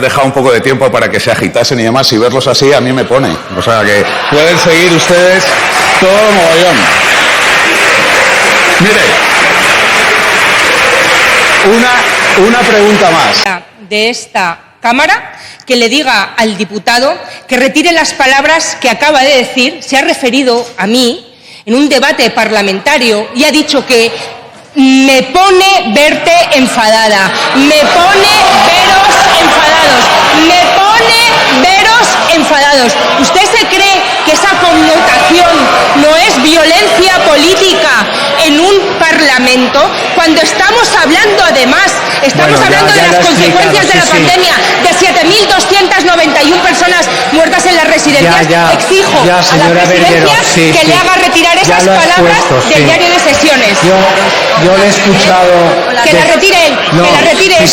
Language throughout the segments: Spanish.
dejado un poco de tiempo para que se agitasen y demás, y verlos así a mí me pone. O sea que pueden seguir ustedes todo mogollón. Mire, una pregunta más. De esta Cámara que le diga al diputado que retire las palabras que acaba de decir. Se ha referido a mí en un debate parlamentario y ha dicho que me pone verte enfadada, me pone veros enfadados, me pone veros enfadados. ¿Usted se cree que esa connotación no es violencia política en un parlamento? Cuando estamos hablando, además, hablando de las consecuencias de la pandemia, de 7.291 personas muertas en las residencias. Exijo a la presidencia que le haga retirar esas palabras del diario de sesiones. Yo le he escuchado... Que la retire él, que la retire él.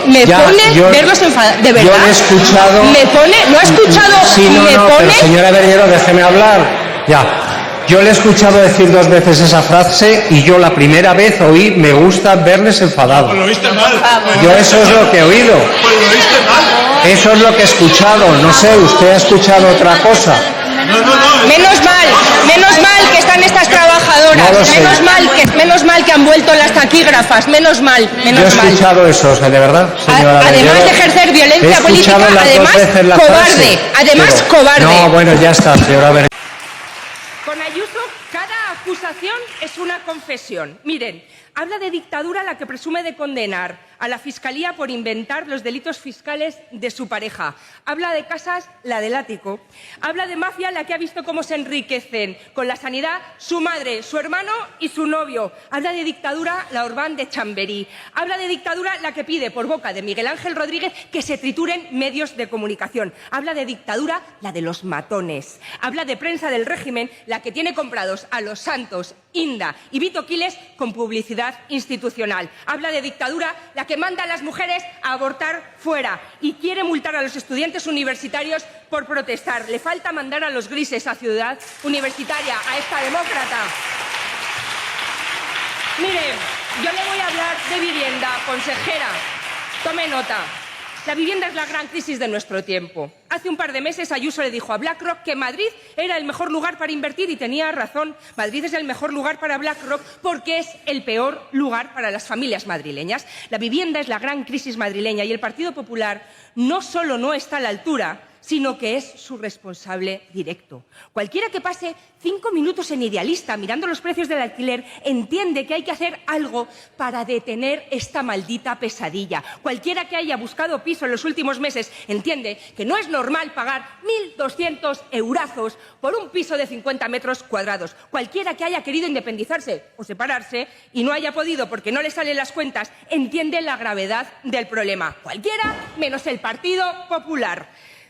Me pone verlos enfadados. ¿De verdad? Yo le he escuchado... Me pone, ¿no ha escuchado? Sí, no, pero señora Berguero, déjeme hablar. Ya. Yo le he escuchado decir 2 veces esa frase y yo la primera vez oí me gusta verles enfadados. Pues lo oíste mal. Yo eso es lo que he oído. Pues lo oíste mal. Eso es lo que he escuchado. No sé, ¿usted ha escuchado otra cosa? No. Menos mal que están estas trabajadoras, menos mal que han vuelto las taquígrafas, menos mal. Yo he escuchado eso, o sea, de verdad, señora además Berguero, de ejercer violencia política, además cobarde. No, bueno, ya está, señora Berguero. Con Ayuso, cada acusación es una confesión. Miren, habla de dictadura la que presume de condenar a la Fiscalía por inventar los delitos fiscales de su pareja. Habla de Casas, la del ático. Habla de mafia, la que ha visto cómo se enriquecen con la sanidad su madre, su hermano y su novio. Habla de dictadura la Orbán de Chamberí. Habla de dictadura la que pide por boca de Miguel Ángel Rodríguez que se trituren medios de comunicación. Habla de dictadura la de los matones. Habla de prensa del régimen la que tiene comprados a Los Santos, Inda y Vito Quiles con publicidad institucional. Habla de dictadura la que manda a las mujeres a abortar fuera y quiere multar a los estudiantes universitarios por protestar. Le falta mandar a los grises a Ciudad Universitaria, a esta demócrata. Mire, yo le voy a hablar de vivienda, consejera. Tome nota. La vivienda es la gran crisis de nuestro tiempo. Hace un par de meses Ayuso le dijo a BlackRock que Madrid era el mejor lugar para invertir y tenía razón. Madrid es el mejor lugar para BlackRock porque es el peor lugar para las familias madrileñas. La vivienda es la gran crisis madrileña y el Partido Popular no solo no está a la altura, sino que es su responsable directo. Cualquiera que pase 5 minutos en Idealista mirando los precios del alquiler entiende que hay que hacer algo para detener esta maldita pesadilla. Cualquiera que haya buscado piso en los últimos meses entiende que no es normal pagar 1.200 eurazos por un piso de 50 metros cuadrados. Cualquiera que haya querido independizarse o separarse y no haya podido porque no le salen las cuentas entiende la gravedad del problema. Cualquiera menos el Partido Popular.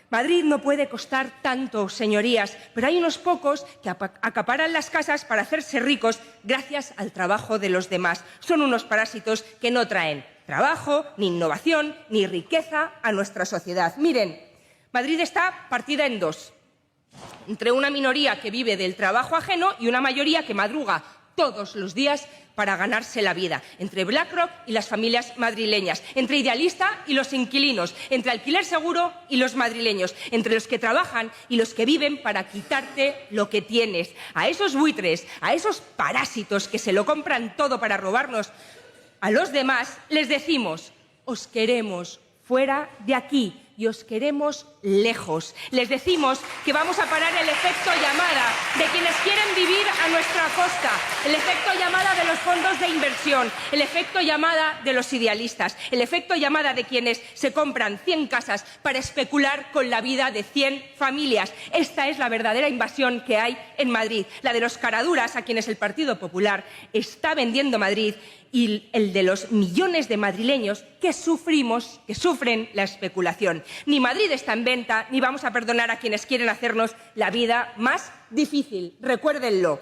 Madrid no puede costar tanto, señorías, pero hay unos pocos que acaparan las casas para hacerse ricos gracias al trabajo de los demás. Son unos parásitos que no traen trabajo, ni innovación, ni riqueza a nuestra sociedad. Miren, Madrid está partida en dos, entre una minoría que vive del trabajo ajeno y una mayoría que madruga todos los días para ganarse la vida, entre BlackRock y las familias madrileñas, entre Idealista y los inquilinos, entre Alquiler Seguro y los madrileños, entre los que trabajan y los que viven para quitarte lo que tienes. A esos buitres, a esos parásitos que se lo compran todo para robarnos a los demás, les decimos: os queremos fuera de aquí y os queremos lejos. Les decimos que vamos a parar el efecto llamada de quienes quieren vivir a nuestra costa, el efecto llamada de los fondos de inversión, el efecto llamada de los idealistas, el efecto llamada de quienes se compran 100 casas para especular con la vida de 100 familias. Esta es la verdadera invasión que hay en Madrid, la de los caraduras a quienes el Partido Popular está vendiendo Madrid y el de los millones de madrileños que sufren la especulación. Ni Madrid está en venta, ni vamos a perdonar a quienes quieren hacernos la vida más difícil. Recuérdenlo.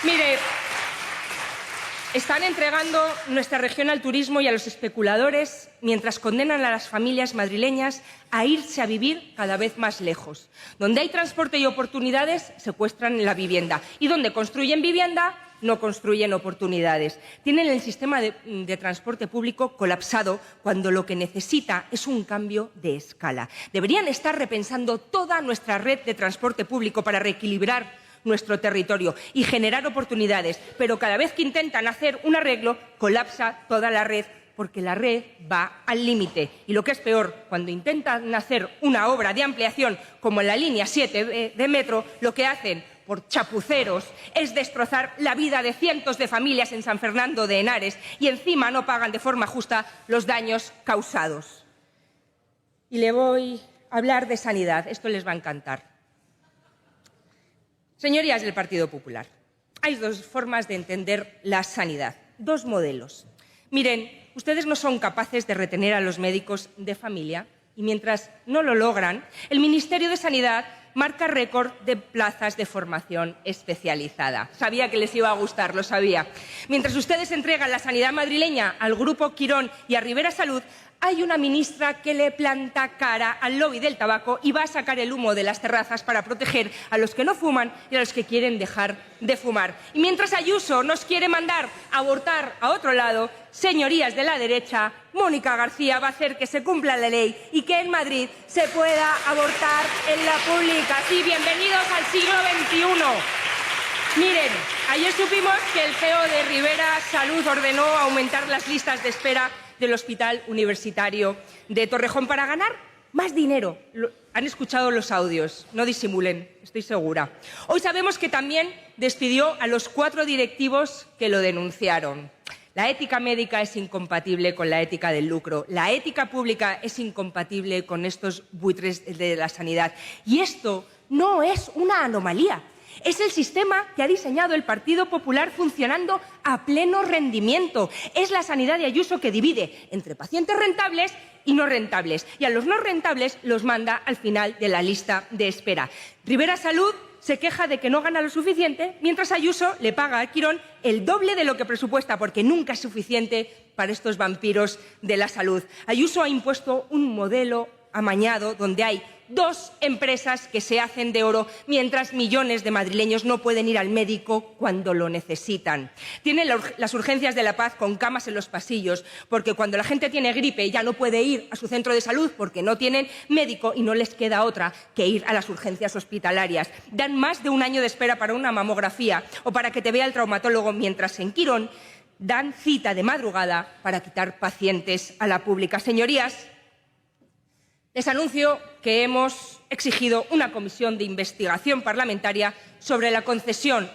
Mire, están entregando nuestra región al turismo y a los especuladores mientras condenan a las familias madrileñas a irse a vivir cada vez más lejos. Donde hay transporte y oportunidades, secuestran la vivienda. Y donde construyen vivienda, no construyen oportunidades. Tienen el sistema de transporte público colapsado cuando lo que necesita es un cambio de escala. Deberían estar repensando toda nuestra red de transporte público para reequilibrar nuestro territorio y generar oportunidades, pero cada vez que intentan hacer un arreglo, colapsa toda la red, porque la red va al límite. Y lo que es peor, cuando intentan hacer una obra de ampliación como en la línea 7 de metro, lo que hacen por chapuceros es destrozar la vida de cientos de familias en San Fernando de Henares y encima no pagan de forma justa los daños causados. Y le voy a hablar de sanidad, esto les va a encantar. Señorías del Partido Popular, hay dos formas de entender la sanidad, dos modelos. Miren, ustedes no son capaces de retener a los médicos de familia y mientras no lo logran, el Ministerio de Sanidad marca récord de plazas de formación especializada. Sabía que les iba a gustar, lo sabía. Mientras ustedes entregan la sanidad madrileña al Grupo Quirón y a Rivera Salud, hay una ministra que le planta cara al lobby del tabaco y va a sacar el humo de las terrazas para proteger a los que no fuman y a los que quieren dejar de fumar. Y mientras Ayuso nos quiere mandar a abortar a otro lado, señorías de la derecha, Mónica García va a hacer que se cumpla la ley y que en Madrid se pueda abortar en la pública. Sí, bienvenidos al siglo XXI. Miren, ayer supimos que el CEO de Rivera Salud ordenó aumentar las listas de espera del Hospital Universitario de Torrejón para ganar más dinero. Han escuchado los audios, no disimulen, estoy segura. Hoy sabemos que también despidió a los 4 directivos que lo denunciaron. La ética médica es incompatible con la ética del lucro. La ética pública es incompatible con estos buitres de la sanidad. Y esto no es una anomalía. Es el sistema que ha diseñado el Partido Popular funcionando a pleno rendimiento. Es la sanidad de Ayuso que divide entre pacientes rentables y no rentables. Y a los no rentables los manda al final de la lista de espera. Rivera Salud se queja de que no gana lo suficiente, mientras Ayuso le paga a Quirón el doble de lo que presupuesta, porque nunca es suficiente para estos vampiros de la salud. Ayuso ha impuesto un modelo amañado donde hay 2 empresas que se hacen de oro mientras millones de madrileños no pueden ir al médico cuando lo necesitan. Tienen las urgencias de La Paz con camas en los pasillos porque cuando la gente tiene gripe ya no puede ir a su centro de salud porque no tienen médico y no les queda otra que ir a las urgencias hospitalarias. Dan más de 1 año de espera para una mamografía o para que te vea el traumatólogo, mientras en Quirón dan cita de madrugada para quitar pacientes a la pública. Señorías, les anuncio que hemos exigido una comisión de investigación parlamentaria sobre la concesión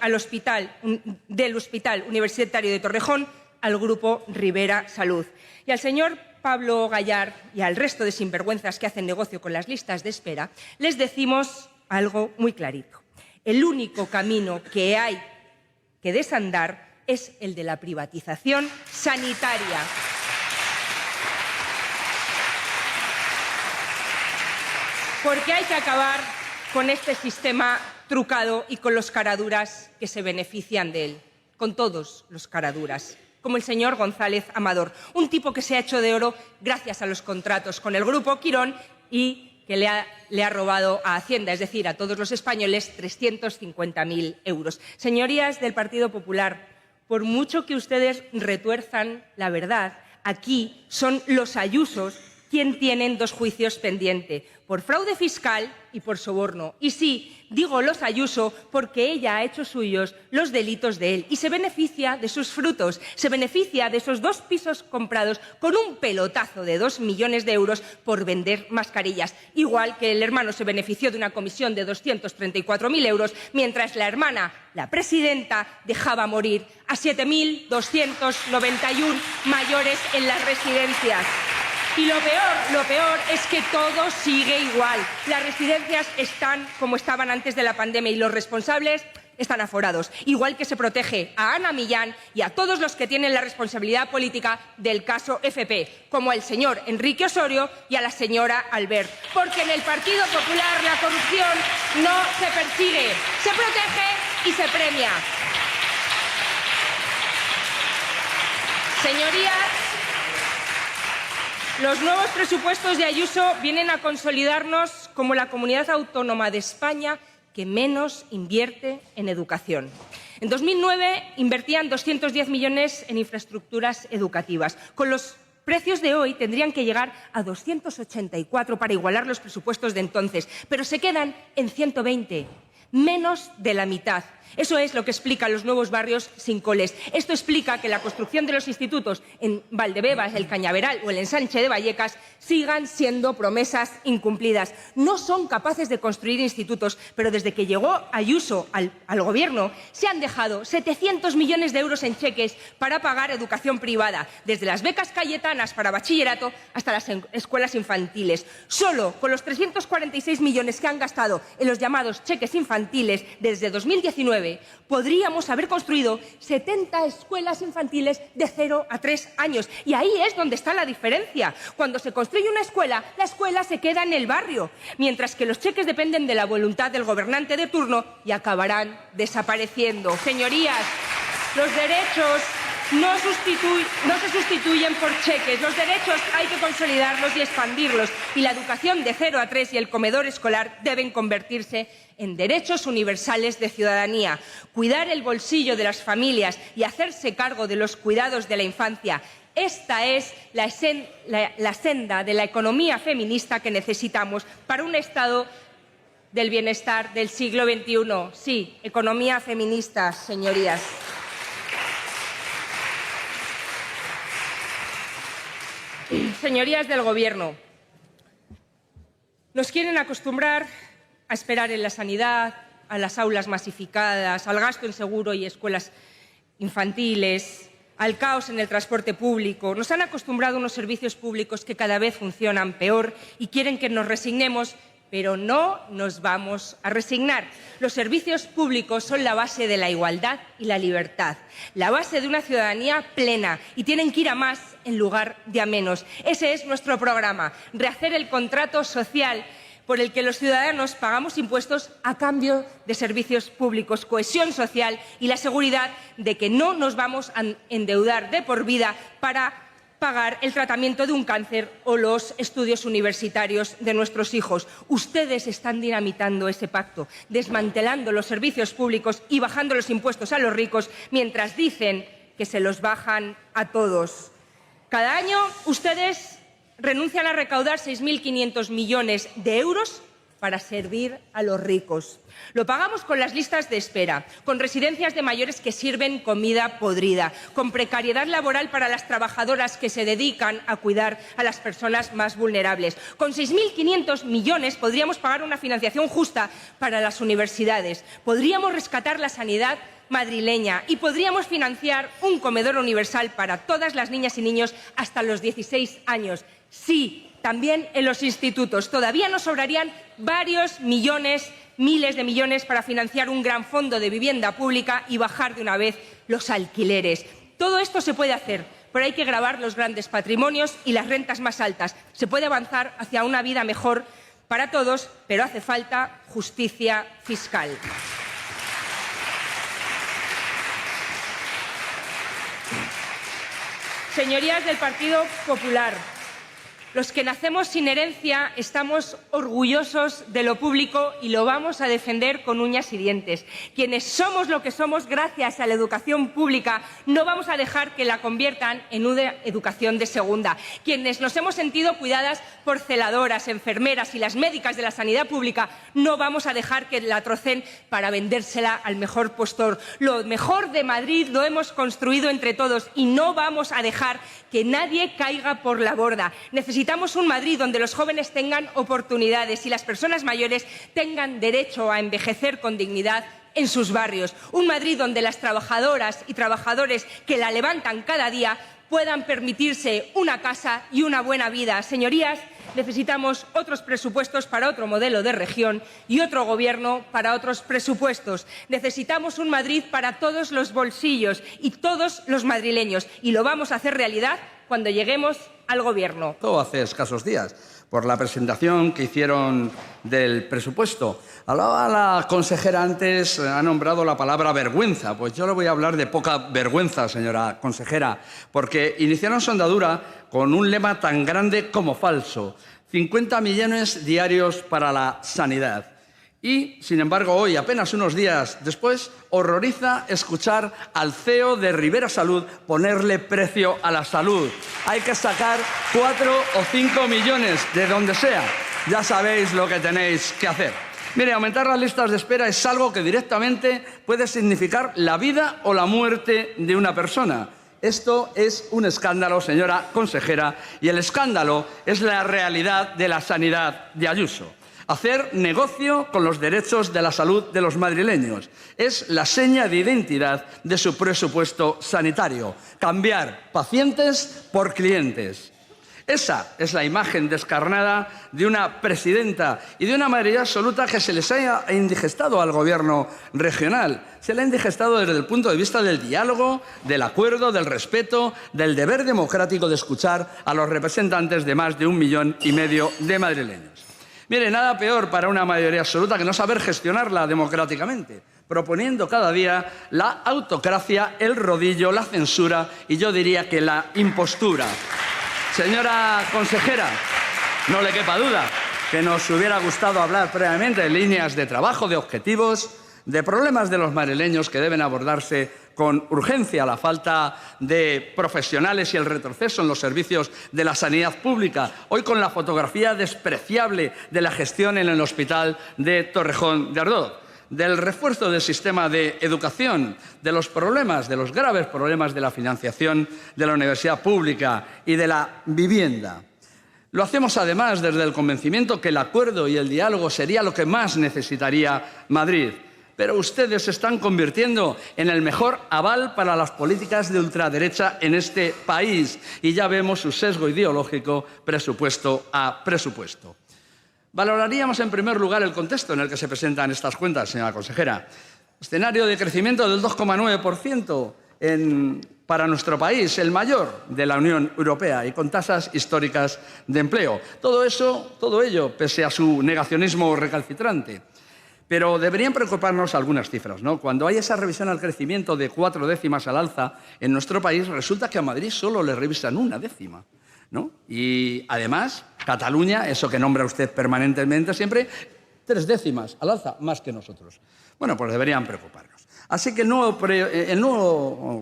del Hospital Universitario de Torrejón al Grupo Rivera Salud. Y al señor Pablo Gallard y al resto de sinvergüenzas que hacen negocio con las listas de espera, les decimos algo muy clarito. El único camino que hay que desandar es el de la privatización sanitaria. Porque hay que acabar con este sistema trucado y con los caraduras que se benefician de él, con todos los caraduras, como el señor González Amador, un tipo que se ha hecho de oro gracias a los contratos con el Grupo Quirón y que le ha robado a Hacienda, es decir, a todos los españoles, 350.000 euros. Señorías del Partido Popular, por mucho que ustedes retuerzan la verdad, aquí son los Ayusos quien tienen 2 juicios pendientes, por fraude fiscal y por soborno. Y sí, digo los Ayuso porque ella ha hecho suyos los delitos de él y se beneficia de sus frutos, se beneficia de esos 2 pisos comprados con un pelotazo de 2 millones de euros por vender mascarillas, igual que el hermano se benefició de una comisión de 234.000 euros, mientras la hermana, la presidenta, dejaba morir a 7.291 mayores en las residencias. Y lo peor es que todo sigue igual. Las residencias están como estaban antes de la pandemia y los responsables están aforados. Igual que se protege a Ana Millán y a todos los que tienen la responsabilidad política del caso FP, como el señor Enrique Osorio y a la señora Albert. Porque en el Partido Popular la corrupción no se persigue, se protege y se premia. Señorías, los nuevos presupuestos de Ayuso vienen a consolidarnos como la comunidad autónoma de España que menos invierte en educación. En 2009 invertían 210 millones en infraestructuras educativas. Con los precios de hoy tendrían que llegar a 284 para igualar los presupuestos de entonces, pero se quedan en 120, menos de la mitad. Eso es lo que explica los nuevos barrios sin coles. Esto explica que la construcción de los institutos en Valdebebas, el Cañaveral o el Ensanche de Vallecas sigan siendo promesas incumplidas. No son capaces de construir institutos, pero desde que llegó Ayuso al Gobierno se han dejado 700 millones de euros en cheques para pagar educación privada, desde las becas Cayetanas para bachillerato hasta las escuelas infantiles. Solo con los 346 millones que han gastado en los llamados cheques infantiles desde 2019 podríamos haber construido 70 escuelas infantiles de 0 a 3 años. Y ahí es donde está la diferencia. Cuando se construye una escuela, la escuela se queda en el barrio, mientras que los cheques dependen de la voluntad del gobernante de turno y acabarán desapareciendo. Señorías, los derechos no se sustituyen por cheques. Los derechos hay que consolidarlos y expandirlos. Y la educación de 0 a 3 y el comedor escolar deben convertirse en derechos universales de ciudadanía. Cuidar el bolsillo de las familias y hacerse cargo de los cuidados de la infancia. Esta es la senda de la economía feminista que necesitamos para un Estado del bienestar del siglo XXI. Sí, economía feminista, señorías. Señorías del Gobierno, nos quieren acostumbrar a esperar en la sanidad, a las aulas masificadas, al gasto en seguro y escuelas infantiles, al caos en el transporte público. Nos han acostumbrado a unos servicios públicos que cada vez funcionan peor y quieren que nos resignemos, pero no nos vamos a resignar. Los servicios públicos son la base de la igualdad y la libertad, la base de una ciudadanía plena y tienen que ir a más en lugar de a menos. Ese es nuestro programa, rehacer el contrato social por el que los ciudadanos pagamos impuestos a cambio de servicios públicos, cohesión social y la seguridad de que no nos vamos a endeudar de por vida para pagar el tratamiento de un cáncer o los estudios universitarios de nuestros hijos. Ustedes están dinamitando ese pacto, desmantelando los servicios públicos y bajando los impuestos a los ricos, mientras dicen que se los bajan a todos. Cada año ustedes renuncian a recaudar 6.500 millones de euros para servir a los ricos. Lo pagamos con las listas de espera, con residencias de mayores que sirven comida podrida, con precariedad laboral para las trabajadoras que se dedican a cuidar a las personas más vulnerables. Con 6.500 millones podríamos pagar una financiación justa para las universidades, podríamos rescatar la sanidad madrileña y podríamos financiar un comedor universal para todas las niñas y niños hasta los 16 años. Sí, también en los institutos. Todavía nos sobrarían varios millones, miles de millones para financiar un gran fondo de vivienda pública y bajar de una vez los alquileres. Todo esto se puede hacer, pero hay que gravar los grandes patrimonios y las rentas más altas. Se puede avanzar hacia una vida mejor para todos, pero hace falta justicia fiscal. Señorías del Partido Popular, los que nacemos sin herencia estamos orgullosos de lo público y lo vamos a defender con uñas y dientes. Quienes somos lo que somos gracias a la educación pública no vamos a dejar que la conviertan en una educación de segunda. Quienes nos hemos sentido cuidadas por celadoras, enfermeras y las médicas de la sanidad pública no vamos a dejar que la trocen para vendérsela al mejor postor. Lo mejor de Madrid lo hemos construido entre todos y no vamos a dejar que nadie caiga por la borda. Necesitamos un Madrid donde los jóvenes tengan oportunidades y las personas mayores tengan derecho a envejecer con dignidad en sus barrios. Un Madrid donde las trabajadoras y trabajadores que la levantan cada día puedan permitirse una casa y una buena vida. Señorías, necesitamos otros presupuestos para otro modelo de región y otro gobierno para otros presupuestos. Necesitamos un Madrid para todos los bolsillos y todos los madrileños, y lo vamos a hacer realidad cuando lleguemos al gobierno. Hace escasos días, por la presentación que hicieron del presupuesto. Hablaba la consejera antes, ha nombrado la palabra vergüenza. Pues yo le voy a hablar de poca vergüenza, señora consejera, porque iniciaron su andadura con un lema tan grande como falso: 50 millones diarios para la sanidad. Y, sin embargo, hoy, apenas unos días después, horroriza escuchar al CEO de Rivera Salud ponerle precio a la salud. Hay que sacar 4 o 5 millones de donde sea. Ya sabéis lo que tenéis que hacer. Mire, aumentar las listas de espera es algo que directamente puede significar la vida o la muerte de una persona. Esto es un escándalo, señora consejera, y el escándalo es la realidad de la sanidad de Ayuso. Hacer negocio con los derechos de la salud de los madrileños es la seña de identidad de su presupuesto sanitario. Cambiar pacientes por clientes. Esa es la imagen descarnada de una presidenta y de una mayoría absoluta que se les haya indigestado al gobierno regional. Se le ha indigestado desde el punto de vista del diálogo, del acuerdo, del respeto, del deber democrático de escuchar a los representantes de más de 1,5 millones de madrileños. Mire, nada peor para una mayoría absoluta que no saber gestionarla democráticamente, proponiendo cada día la autocracia, el rodillo, la censura y yo diría que la impostura. Señora consejera, no le quepa duda que nos hubiera gustado hablar previamente de líneas de trabajo, de objetivos, de problemas de los madrileños que deben abordarse con urgencia, la falta de profesionales y el retroceso en los servicios de la sanidad pública, hoy con la fotografía despreciable de la gestión en el hospital de Torrejón de Ardoz, del refuerzo del sistema de educación, de los problemas, de los graves problemas de la financiación de la universidad pública y de la vivienda. Lo hacemos además desde el convencimiento que el acuerdo y el diálogo sería lo que más necesitaría Madrid. Pero ustedes se están convirtiendo en el mejor aval para las políticas de ultraderecha en este país y ya vemos su sesgo ideológico presupuesto a presupuesto. Valoraríamos en primer lugar el contexto en el que se presentan estas cuentas, señora consejera. Escenario de crecimiento del 2,9% para nuestro país, el mayor de la Unión Europea y con tasas históricas de empleo. Todo ello, pese a su negacionismo recalcitrante. Pero deberían preocuparnos algunas cifras, ¿no? Cuando hay esa revisión al crecimiento de 4 décimas al alza en nuestro país, resulta que a Madrid solo le revisan 1 décima, ¿no? Y además, Cataluña, eso que nombra usted permanentemente siempre, 3 décimas al alza, más que nosotros. Bueno, pues deberían preocuparnos. Así que el nuevo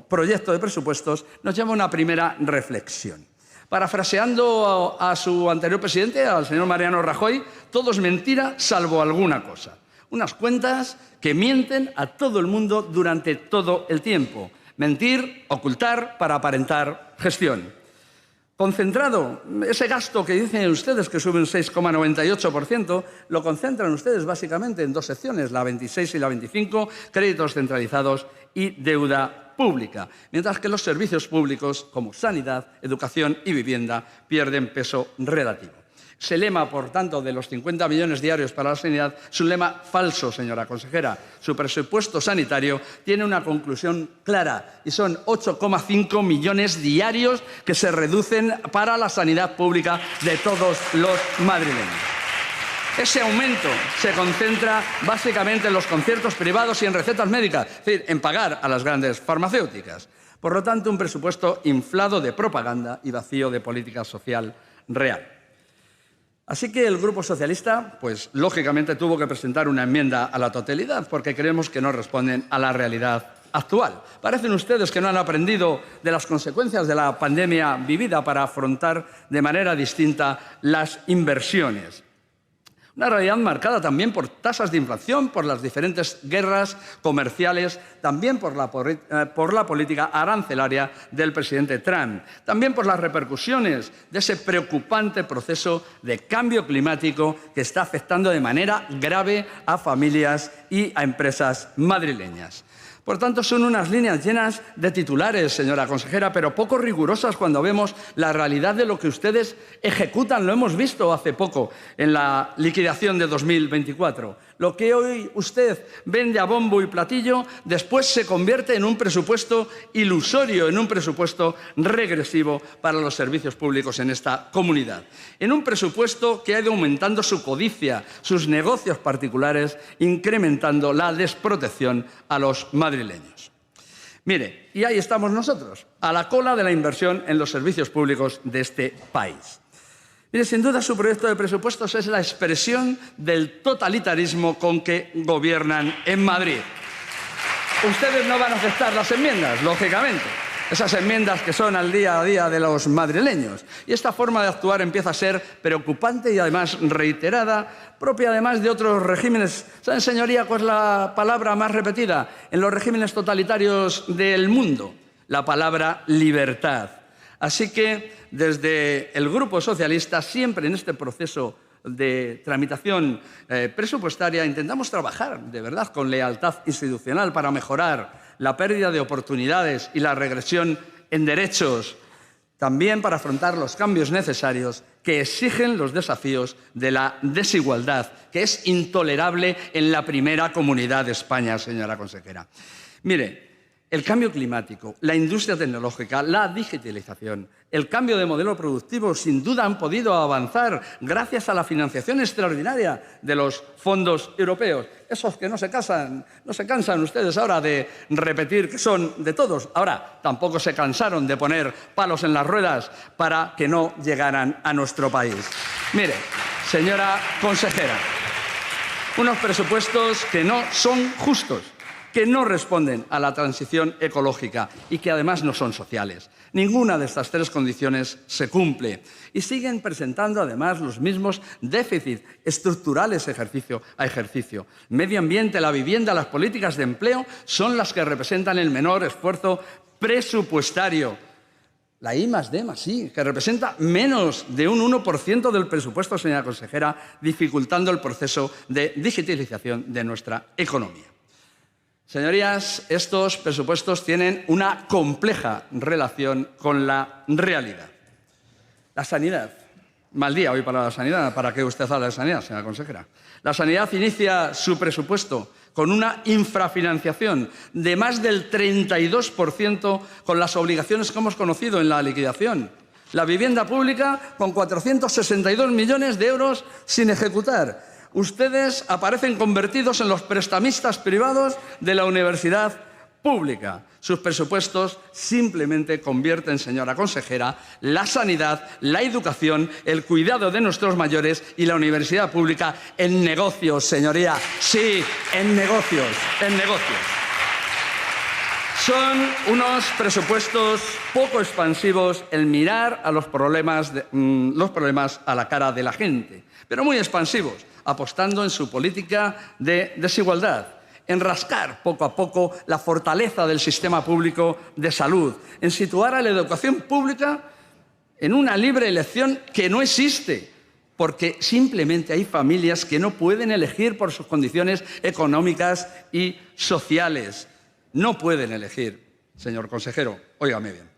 proyecto de presupuestos nos lleva a una primera reflexión. Parafraseando a su anterior presidente, al señor Mariano Rajoy, todo es mentira salvo alguna cosa. Unas cuentas que mienten a todo el mundo durante todo el tiempo. Mentir, ocultar para aparentar gestión. Concentrado, ese gasto que dicen ustedes que sube un 6,98%, lo concentran ustedes básicamente en 2 secciones, la 26 y la 25, créditos centralizados y deuda pública, mientras que los servicios públicos como sanidad, educación y vivienda pierden peso relativo. Ese lema, por tanto, de los 50 millones diarios para la sanidad es un lema falso, señora consejera. Su presupuesto sanitario tiene una conclusión clara y son 8,5 millones diarios que se reducen para la sanidad pública de todos los madrileños. Ese aumento se concentra básicamente en los conciertos privados y en recetas médicas, es decir, en pagar a las grandes farmacéuticas. Por lo tanto, un presupuesto inflado de propaganda y vacío de política social real. Así que el Grupo Socialista, pues lógicamente tuvo que presentar una enmienda a la totalidad porque creemos que no responden a la realidad actual. Parecen ustedes que no han aprendido de las consecuencias de la pandemia vivida para afrontar de manera distinta las inversiones. Una realidad marcada también por tasas de inflación, por las diferentes guerras comerciales, también por la política arancelaria del presidente Trump, también por las repercusiones de ese preocupante proceso de cambio climático que está afectando de manera grave a familias y a empresas madrileñas. Por tanto, son unas líneas llenas de titulares, señora consejera, pero poco rigurosas cuando vemos la realidad de lo que ustedes ejecutan. Lo hemos visto hace poco en la liquidación de 2024. Lo que hoy usted vende a bombo y platillo, después se convierte en un presupuesto ilusorio, en un presupuesto regresivo para los servicios públicos en esta comunidad. En un presupuesto que ha ido aumentando su codicia, sus negocios particulares, incrementando la desprotección a los madrileños. Mire, y ahí estamos nosotros, a la cola de la inversión en los servicios públicos de este país. Mire, sin duda su proyecto de presupuestos es la expresión del totalitarismo con que gobiernan en Madrid. Ustedes no van a aceptar las enmiendas, lógicamente. Esas enmiendas que son al día a día de los madrileños. Y esta forma de actuar empieza a ser preocupante y además reiterada, propia además de otros regímenes. ¿Saben, señoría, cuál es la palabra más repetida en los regímenes totalitarios del mundo? La palabra libertad. Así que desde el Grupo Socialista, siempre en este proceso de tramitación presupuestaria, intentamos trabajar de verdad con lealtad institucional para mejorar la pérdida de oportunidades y la regresión en derechos, también para afrontar los cambios necesarios que exigen los desafíos de la desigualdad, que es intolerable en la primera comunidad de España, señora consejera. Mire, el cambio climático, la industria tecnológica, la digitalización, el cambio de modelo productivo sin duda han podido avanzar gracias a la financiación extraordinaria de los fondos europeos. Esos que no se cansan ustedes ahora de repetir que son de todos. Ahora, tampoco se cansaron de poner palos en las ruedas para que no llegaran a nuestro país. Mire, señora consejera, unos presupuestos que no son justos, que no responden a la transición ecológica y que además no son sociales. Ninguna de estas tres condiciones se cumple y siguen presentando además los mismos déficits estructurales ejercicio a ejercicio. Medio ambiente, la vivienda, las políticas de empleo son las que representan el menor esfuerzo presupuestario. La I+D+I, que representa menos de un 1% del presupuesto, señora consejera, dificultando el proceso de digitalización de nuestra economía. Señorías, estos presupuestos tienen una compleja relación con la realidad. La sanidad. Mal día hoy para la sanidad. ¿Para qué usted habla de sanidad, señora consejera? La sanidad inicia su presupuesto con una infrafinanciación de más del 32% con las obligaciones que hemos conocido en la liquidación. La vivienda pública con 462 millones de euros sin ejecutar. Ustedes aparecen convertidos en los prestamistas privados de la universidad pública. Sus presupuestos simplemente convierten, señora consejera, la sanidad, la educación, el cuidado de nuestros mayores y la universidad pública en negocios, señoría. Sí, en negocios, en negocios. Son unos presupuestos poco expansivos en mirar a los problemas a la cara de la gente, pero muy expansivos, apostando en su política de desigualdad, en rascar poco a poco la fortaleza del sistema público de salud, en situar a la educación pública en una libre elección que no existe, porque simplemente hay familias que no pueden elegir por sus condiciones económicas y sociales. No pueden elegir, señor consejero, óigame bien.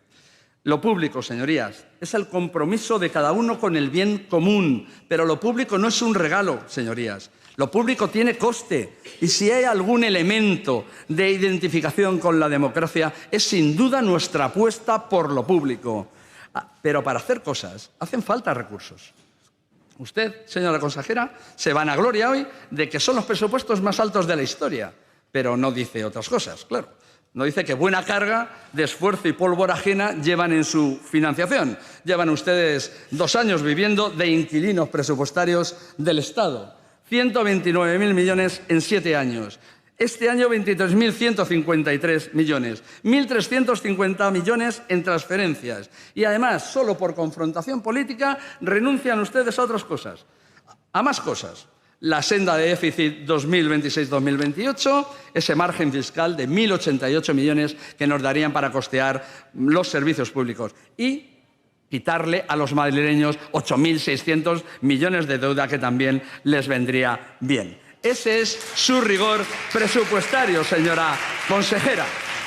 Lo público, señorías, es el compromiso de cada uno con el bien común, pero lo público no es un regalo, señorías. Lo público tiene coste y si hay algún elemento de identificación con la democracia es sin duda nuestra apuesta por lo público. Pero para hacer cosas hacen falta recursos. Usted, señora consejera, se vanagloria hoy de que son los presupuestos más altos de la historia, pero no dice otras cosas, claro. No dice que buena carga de esfuerzo y pólvora ajena llevan en su financiación. Llevan ustedes 2 años viviendo de inquilinos presupuestarios del Estado. 129.000 millones en 7 años. Este año 23.153 millones. 1.350 millones en transferencias. Y además, solo por confrontación política, renuncian ustedes a otras cosas. A más cosas. La senda de déficit 2026-2028, ese margen fiscal de 1.088 millones que nos darían para costear los servicios públicos y quitarle a los madrileños 8.600 millones de deuda que también les vendría bien. Ese es su rigor presupuestario, señora consejera.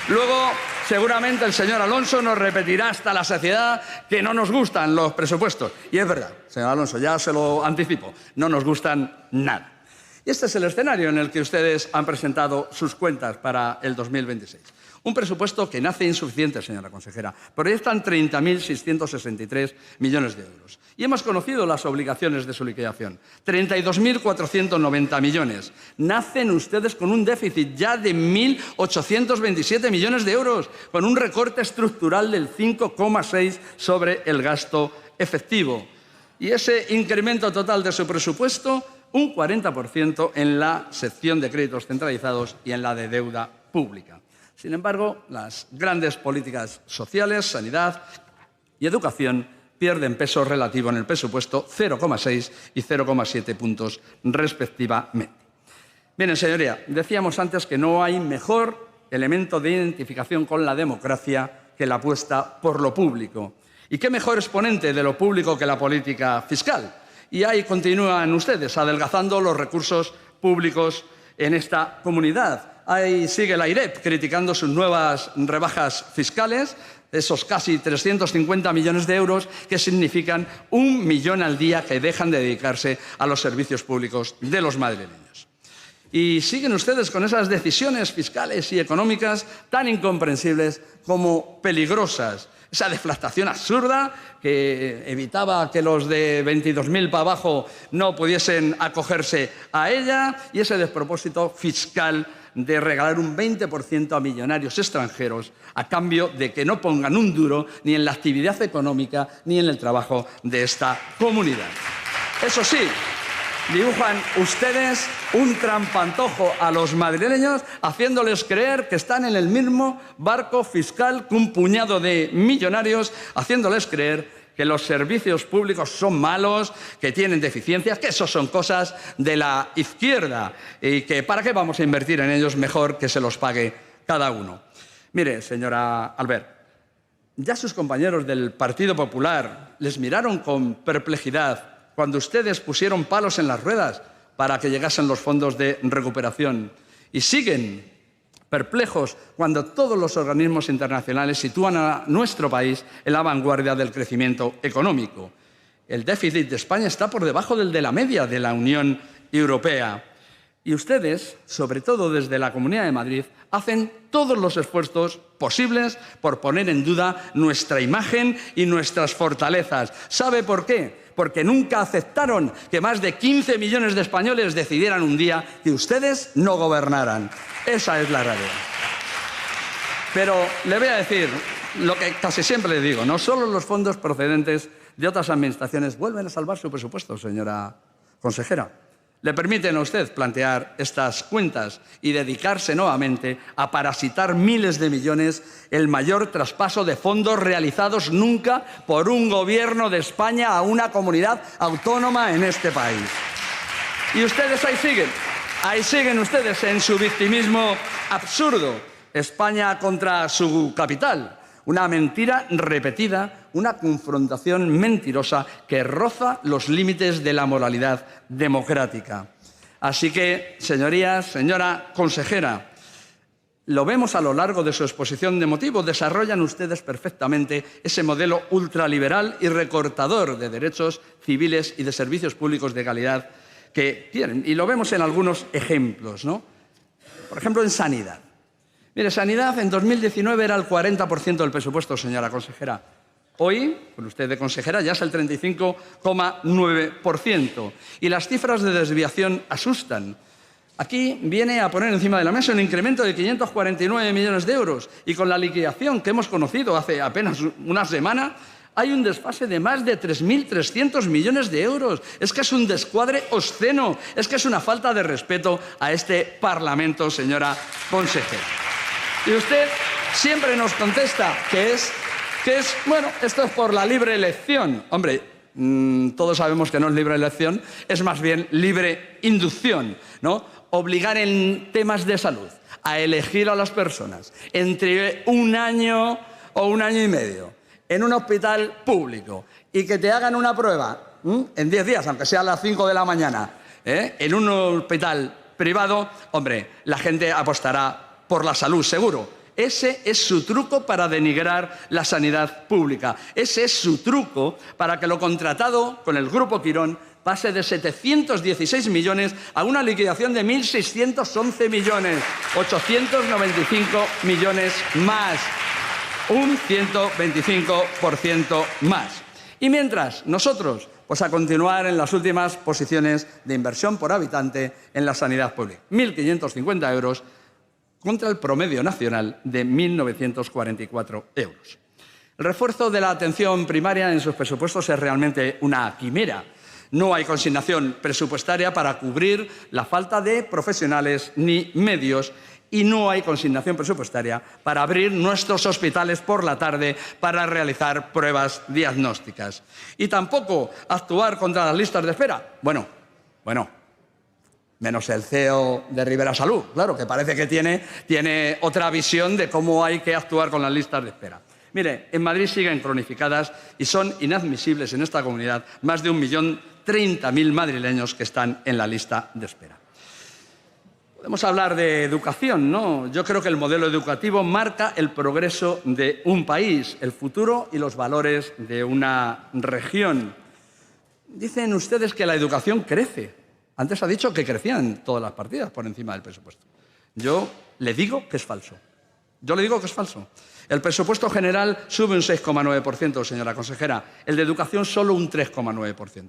Luego, seguramente el señor Alonso nos repetirá hasta la saciedad que no nos gustan los presupuestos. Y es verdad, señor Alonso, ya se lo anticipo, no nos gustan nada. Y este es el escenario en el que ustedes han presentado sus cuentas para el 2026. Un presupuesto que nace insuficiente, señora consejera. Proyectan 30.663 millones de euros. Y hemos conocido las obligaciones de su liquidación. 32.490 millones. Nacen ustedes con un déficit ya de 1.827 millones de euros, con un recorte estructural del 5,6 sobre el gasto efectivo. Y ese incremento total de su presupuesto, un 40% en la sección de créditos centralizados y en la de deuda pública. Sin embargo, las grandes políticas sociales, sanidad y educación pierden peso relativo en el presupuesto, 0,6 y 0,7 puntos respectivamente. Miren, señoría, decíamos antes que no hay mejor elemento de identificación con la democracia que la apuesta por lo público. ¿Y qué mejor exponente de lo público que la política fiscal? Y ahí continúan ustedes, adelgazando los recursos públicos en esta comunidad. Ahí sigue la AIREP criticando sus nuevas rebajas fiscales, esos casi 350 millones de euros que significan 1 millón al día que dejan de dedicarse a los servicios públicos de los madrileños. Y siguen ustedes con esas decisiones fiscales y económicas tan incomprensibles como peligrosas. Esa deflactación absurda que evitaba que los de 22.000 para abajo no pudiesen acogerse a ella, y ese despropósito fiscal de regalar un 20% a millonarios extranjeros a cambio de que no pongan un duro ni en la actividad económica ni en el trabajo de esta comunidad. Eso sí, dibujan ustedes un trampantojo a los madrileños haciéndoles creer que están en el mismo barco fiscal que un puñado de millonarios, haciéndoles creer que los servicios públicos son malos, que tienen deficiencias, que eso son cosas de la izquierda y que ¿para qué vamos a invertir en ellos? Mejor que se los pague cada uno. Mire, señora Albert, ya sus compañeros del Partido Popular les miraron con perplejidad cuando ustedes pusieron palos en las ruedas para que llegasen los fondos de recuperación. Y siguen perplejos cuando todos los organismos internacionales sitúan a nuestro país en la vanguardia del crecimiento económico. El déficit de España está por debajo del de la media de la Unión Europea. Y ustedes, sobre todo desde la Comunidad de Madrid, hacen todos los esfuerzos posibles por poner en duda nuestra imagen y nuestras fortalezas. ¿Sabe por qué? Porque nunca aceptaron que más de 15 millones de españoles decidieran un día que ustedes no gobernaran. Esa es la realidad. Pero le voy a decir lo que casi siempre le digo, no solo los fondos procedentes de otras administraciones vuelven a salvar su presupuesto, señora consejera. Le permiten a usted plantear estas cuentas y dedicarse nuevamente a parasitar miles de millones, el mayor traspaso de fondos realizados nunca por un gobierno de España a una comunidad autónoma en este país. Y ustedes ahí siguen ustedes en su victimismo absurdo. España contra su capital. Una mentira repetida, una confrontación mentirosa que roza los límites de la moralidad democrática. Así que, señorías, señora consejera, lo vemos a lo largo de su exposición de motivos, desarrollan ustedes perfectamente ese modelo ultraliberal y recortador de derechos civiles y de servicios públicos de calidad que quieren. Y lo vemos en algunos ejemplos, ¿no? Por ejemplo, en sanidad. Mire, sanidad en 2019 era el 40% del presupuesto, señora consejera. Hoy, con usted de consejera, ya es el 35,9%. Y las cifras de desviación asustan. Aquí viene a poner encima de la mesa un incremento de 549 millones de euros. Y con la liquidación que hemos conocido hace apenas una semana, hay un desfase de más de 3.300 millones de euros. Es que es un descuadre obsceno. Es que es una falta de respeto a este Parlamento, señora consejera. Y usted siempre nos contesta que es, bueno, esto es por la libre elección. Hombre, todos sabemos que no es libre elección, es más bien libre inducción, ¿no? Obligar en temas de salud a elegir a las personas entre un año o un año y medio en un hospital público y que te hagan una prueba en 10 días, aunque sea a las 5 de la mañana, en un hospital privado, hombre, la gente apostará por la salud, seguro. Ese es su truco para denigrar la sanidad pública. Ese es su truco para que lo contratado con el Grupo Quirón pase de 716 millones a una liquidación de 1.611 millones. 895 millones más. Un 125% más. Y mientras, nosotros, pues a continuar en las últimas posiciones de inversión por habitante en la sanidad pública. 1.550 euros contra el promedio nacional de 1.944 euros. El refuerzo de la atención primaria en sus presupuestos es realmente una quimera. No hay consignación presupuestaria para cubrir la falta de profesionales ni medios y no hay consignación presupuestaria para abrir nuestros hospitales por la tarde para realizar pruebas diagnósticas. Y tampoco actuar contra las listas de espera. Bueno, menos el CEO de Rivera Salud, claro, que parece que tiene otra visión de cómo hay que actuar con las listas de espera. Mire, en Madrid siguen cronificadas y son inadmisibles en esta comunidad más de 1.030.000 madrileños que están en la lista de espera. Podemos hablar de educación, ¿no? Yo creo que el modelo educativo marca el progreso de un país, el futuro y los valores de una región. Dicen ustedes que la educación crece. Antes ha dicho que crecían todas las partidas por encima del presupuesto. Yo le digo que es falso. El presupuesto general sube un 6,9%, señora consejera. El de educación solo un 3,9%.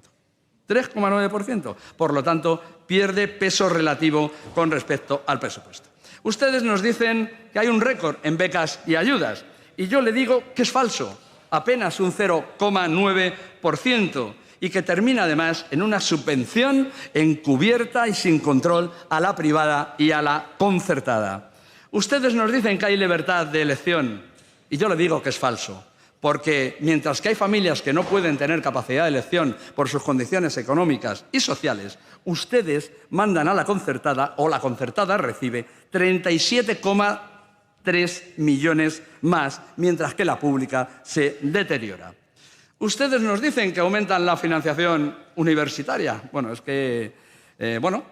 3,9%. Por lo tanto, pierde peso relativo con respecto al presupuesto. Ustedes nos dicen que hay un récord en becas y ayudas. Y yo le digo que es falso. Apenas un 0,9%. Y que termina además en una subvención encubierta y sin control a la privada y a la concertada. Ustedes nos dicen que hay libertad de elección. Y yo le digo que es falso. Porque mientras que hay familias que no pueden tener capacidad de elección por sus condiciones económicas y sociales, ustedes mandan a la concertada o la concertada recibe 37,3 millones más, mientras que la pública se deteriora. Ustedes nos dicen que aumentan la financiación universitaria. Bueno, es que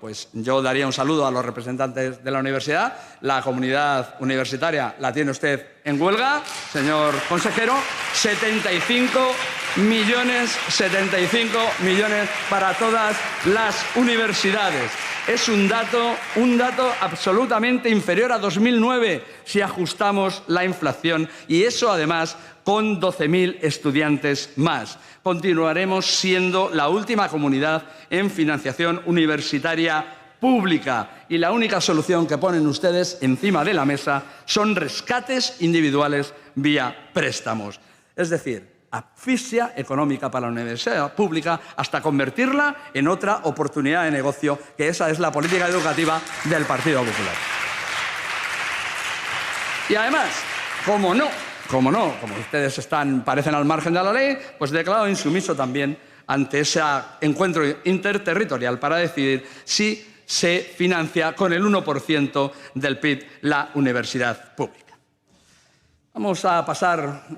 pues yo daría un saludo a los representantes de la universidad. La comunidad universitaria la tiene usted en huelga, señor consejero. 75 millones para todas las universidades. Es un dato absolutamente inferior a 2009 si ajustamos la inflación y eso además con 12.000 estudiantes más. Continuaremos siendo la última comunidad en financiación universitaria pública y la única solución que ponen ustedes encima de la mesa son rescates individuales vía préstamos. Es decir, asfixia económica para la universidad pública hasta convertirla en otra oportunidad de negocio, que esa es la política educativa del Partido Popular. Y además, como ustedes parecen al margen de la ley, pues declaro insumiso también ante ese encuentro interterritorial para decidir si se financia con el 1% del PIB la universidad pública. Vamos a pasar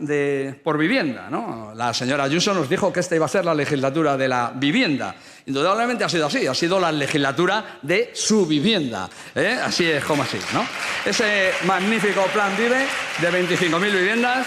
por vivienda, ¿no? La señora Ayuso nos dijo que esta iba a ser la legislatura de la vivienda. Indudablemente ha sido así, ha sido la legislatura de su vivienda, ¿eh? Así es como así, ¿no? Ese magnífico plan Vive de 25.000 viviendas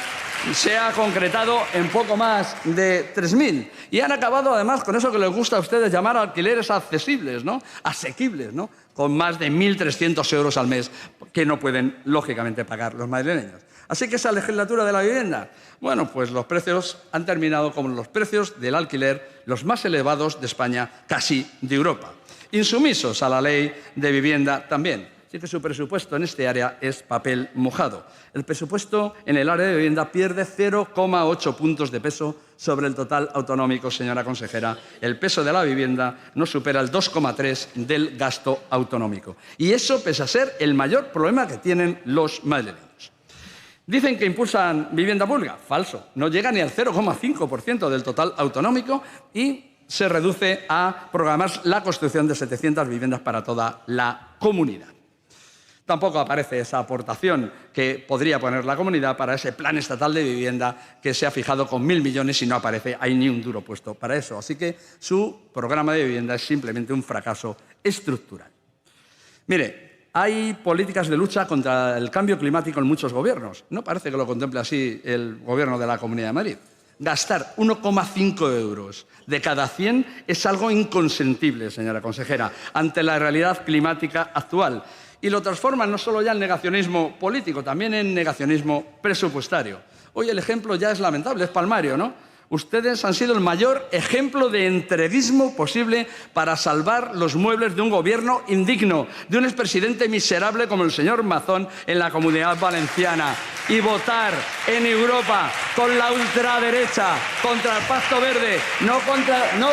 se ha concretado en poco más de 3.000 y han acabado además con eso que les gusta a ustedes llamar alquileres accesibles, ¿no? Asequibles, ¿no? Con más de 1.300 euros al mes que no pueden, lógicamente, pagar los madrileños. Así que esa legislatura de la vivienda, bueno, pues los precios han terminado como los precios del alquiler, los más elevados de España, casi de Europa. Insumisos a la ley de vivienda también. Así que su presupuesto en este área es papel mojado. El presupuesto en el área de vivienda pierde 0,8 puntos de peso sobre el total autonómico, señora consejera. El peso de la vivienda no supera el 2,3 del gasto autonómico. Y eso pese a ser el mayor problema que tienen los madrileños. Dicen que impulsan vivienda pública. Falso. No llega ni al 0,5% del total autonómico y se reduce a programar la construcción de 700 viviendas para toda la comunidad. Tampoco aparece esa aportación que podría poner la comunidad para ese plan estatal de vivienda que se ha fijado con 1.000 millones y no aparece, hay ni un duro puesto para eso. Así que su programa de vivienda es simplemente un fracaso estructural. Mire, hay políticas de lucha contra el cambio climático en muchos gobiernos. No parece que lo contemple así el gobierno de la Comunidad de Madrid. Gastar 1,5 euros de cada 100 es algo inconsentible, señora consejera, ante la realidad climática actual. Y lo transforman no solo ya en negacionismo político, también en negacionismo presupuestario. Hoy el ejemplo ya es lamentable, es palmario, ¿no? Ustedes han sido el mayor ejemplo de entreguismo posible para salvar los muebles de un gobierno indigno, de un expresidente miserable como el señor Mazón en la Comunidad Valenciana, y votar en Europa con la ultraderecha, contra el Pacto Verde, no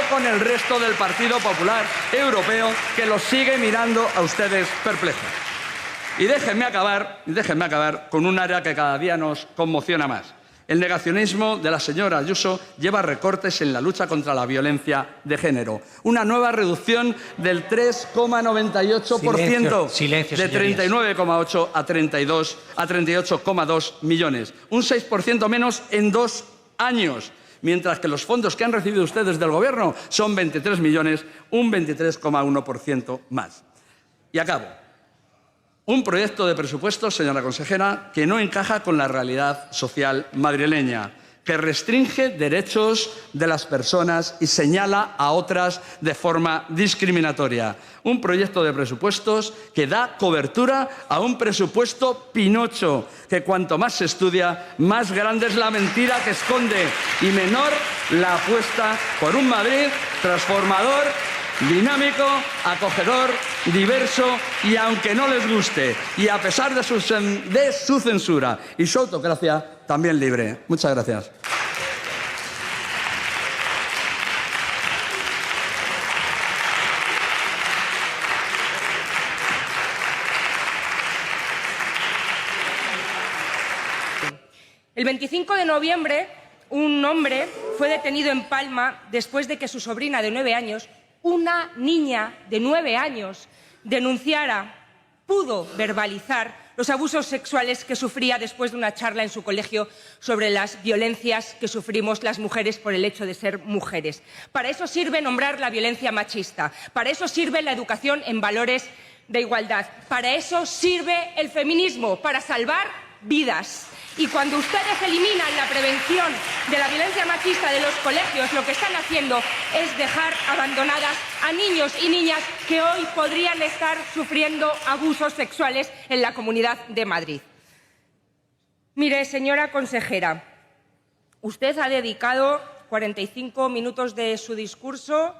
con el resto del Partido Popular Europeo, que los sigue mirando a ustedes perplejos. Y déjenme acabar con un área que cada día nos conmociona más. El negacionismo de la señora Ayuso lleva recortes en la lucha contra la violencia de género. Una nueva reducción del 3,98%, de 39,8 a 38,2 millones. Un 6% menos en 2 años. Mientras que los fondos que han recibido ustedes del Gobierno son 23 millones, un 23,1% más. Y acabo. Un proyecto de presupuestos, señora consejera, que no encaja con la realidad social madrileña, que restringe derechos de las personas y señala a otras de forma discriminatoria. Un proyecto de presupuestos que da cobertura a un presupuesto Pinocho, que cuanto más se estudia, más grande es la mentira que esconde y menor la apuesta por un Madrid transformador, dinámico, acogedor, diverso y, aunque no les guste, y a pesar de su censura y su autocracia, también libre. Muchas gracias. El 25 de noviembre, un hombre fue detenido en Palma después de que su sobrina de 9 años, una niña de 9 años, pudo verbalizar los abusos sexuales que sufría después de una charla en su colegio sobre las violencias que sufrimos las mujeres por el hecho de ser mujeres. Para eso sirve nombrar la violencia machista, para eso sirve la educación en valores de igualdad, para eso sirve el feminismo, para salvar vidas. Y cuando ustedes eliminan la prevención de la violencia machista de los colegios, lo que están haciendo es dejar abandonadas a niños y niñas que hoy podrían estar sufriendo abusos sexuales en la Comunidad de Madrid. Mire, señora consejera, usted ha dedicado 45 minutos de su discurso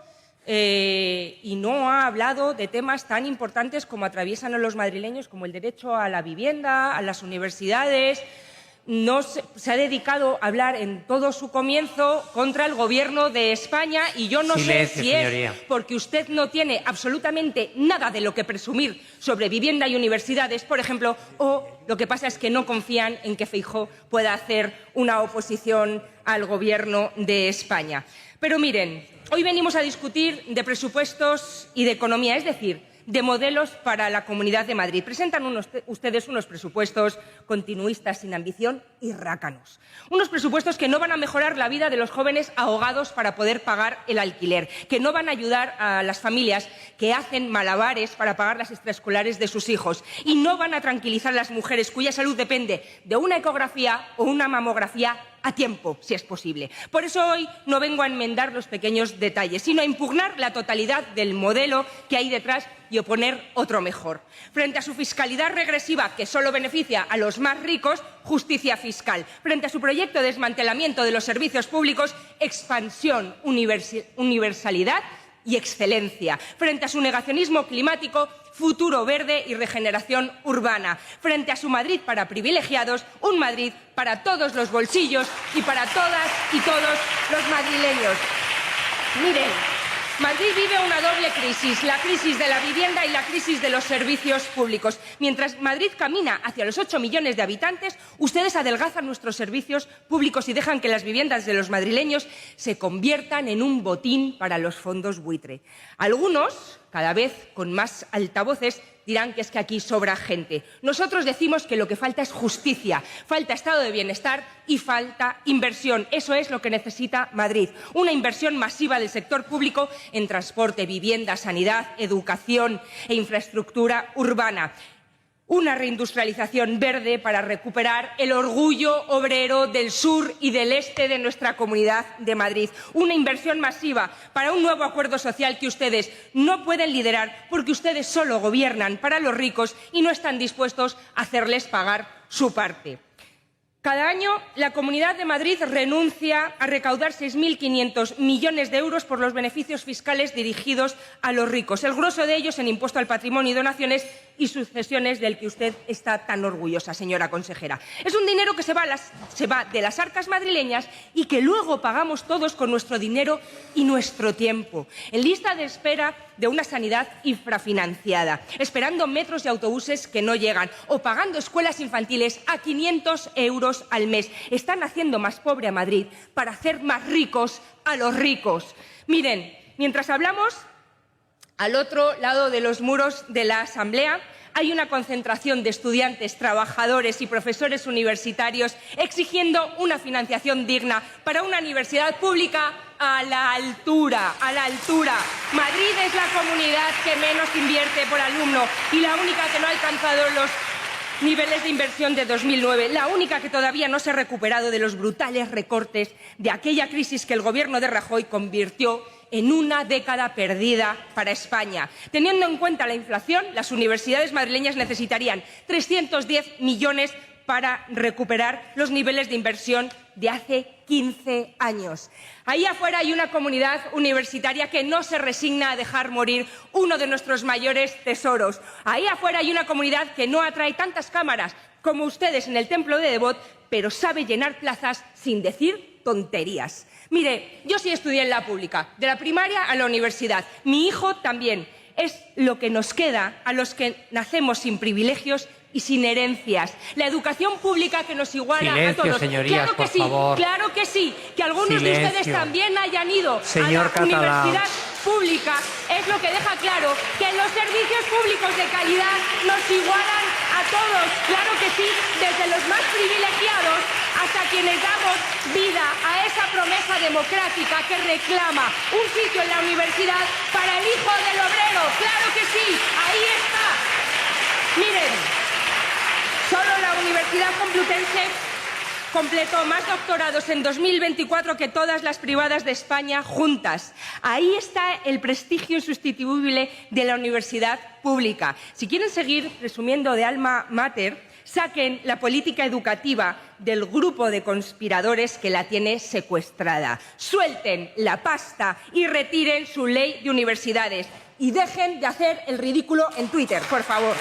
y no ha hablado de temas tan importantes como atraviesan a los madrileños, como el derecho a la vivienda, a las universidades. No se ha dedicado a hablar en todo su comienzo contra el Gobierno de España, y yo no sé si es porque usted no tiene absolutamente nada de lo que presumir sobre vivienda y universidades, por ejemplo, o lo que pasa es que no confían en que Feijóo pueda hacer una oposición al Gobierno de España. Pero miren, hoy venimos a discutir de presupuestos y de economía, es decir, de modelos para la Comunidad de Madrid. Presentan ustedes unos presupuestos continuistas, sin ambición y rácanos. Unos presupuestos que no van a mejorar la vida de los jóvenes ahogados para poder pagar el alquiler, que no van a ayudar a las familias que hacen malabares para pagar las extraescolares de sus hijos, y no van a tranquilizar a las mujeres cuya salud depende de una ecografía o una mamografía a tiempo, si es posible. Por eso hoy no vengo a enmendar los pequeños detalles, sino a impugnar la totalidad del modelo que hay detrás y oponer otro mejor. Frente a su fiscalidad regresiva, que solo beneficia a los más ricos, justicia fiscal. Frente a su proyecto de desmantelamiento de los servicios públicos, expansión, universalidad y excelencia. Frente a su negacionismo climático, futuro verde y regeneración urbana. Frente a su Madrid para privilegiados, un Madrid para todos los bolsillos y para todas y todos los madrileños. Miren, Madrid vive una doble crisis, la crisis de la vivienda y la crisis de los servicios públicos. Mientras Madrid camina hacia los 8 millones de habitantes, ustedes adelgazan nuestros servicios públicos y dejan que las viviendas de los madrileños se conviertan en un botín para los fondos buitre. Algunos, cada vez con más altavoces, dirán que es que aquí sobra gente. Nosotros decimos que lo que falta es justicia, falta estado de bienestar y falta inversión. Eso es lo que necesita Madrid. Una inversión masiva del sector público en transporte, vivienda, sanidad, educación e infraestructura urbana. Una reindustrialización verde para recuperar el orgullo obrero del sur y del este de nuestra Comunidad de Madrid. Una inversión masiva para un nuevo acuerdo social que ustedes no pueden liderar porque ustedes solo gobiernan para los ricos y no están dispuestos a hacerles pagar su parte. Cada año, la Comunidad de Madrid renuncia a recaudar 6.500 millones de euros por los beneficios fiscales dirigidos a los ricos, el grueso de ellos en impuesto al patrimonio y donaciones y sucesiones del que usted está tan orgullosa, señora consejera. Es un dinero que se va de las arcas madrileñas y que luego pagamos todos con nuestro dinero y nuestro tiempo, en lista de espera de una sanidad infrafinanciada, esperando metros y autobuses que no llegan o pagando escuelas infantiles a 500 euros al mes. Están haciendo más pobre a Madrid para hacer más ricos a los ricos. Miren, mientras hablamos, al otro lado de los muros de la Asamblea hay una concentración de estudiantes, trabajadores y profesores universitarios exigiendo una financiación digna para una universidad pública a la altura, a la altura. Madrid es la comunidad que menos invierte por alumno y la única que no ha alcanzado los niveles de inversión de 2009, la única que todavía no se ha recuperado de los brutales recortes de aquella crisis que el Gobierno de Rajoy convirtió en una década perdida para España. Teniendo en cuenta la inflación, las universidades madrileñas necesitarían 310 millones para recuperar los niveles de inversión de hace 15 años. Ahí afuera hay una comunidad universitaria que no se resigna a dejar morir uno de nuestros mayores tesoros. Ahí afuera hay una comunidad que no atrae tantas cámaras como ustedes en el Templo de Devot, pero sabe llenar plazas sin decir tonterías. Mire, yo sí estudié en la pública, de la primaria a la universidad. Mi hijo también. Es lo que nos queda a los que nacemos sin privilegios y sin herencias. La educación pública que nos iguala a todos. Señorías, claro que sí, favor. claro que sí. Que algunos de ustedes también hayan ido Señor a la Catalá. universidad pública es lo que deja claro que los servicios públicos de calidad nos igualan a todos. Claro que sí, desde los más privilegiados hasta quienes damos vida a esa promesa democrática que reclama un sitio en la universidad para el hijo del obrero. Claro que sí, ahí está. Miren, solo la Universidad Complutense completó más doctorados en 2024 que todas las privadas de España juntas. Ahí está el prestigio insustituible de la universidad pública. Si quieren seguir presumiendo de alma mater, saquen la política educativa del grupo de conspiradores que la tiene secuestrada. Suelten la pasta y retiren su ley de universidades. Y dejen de hacer el ridículo en Twitter, por favor.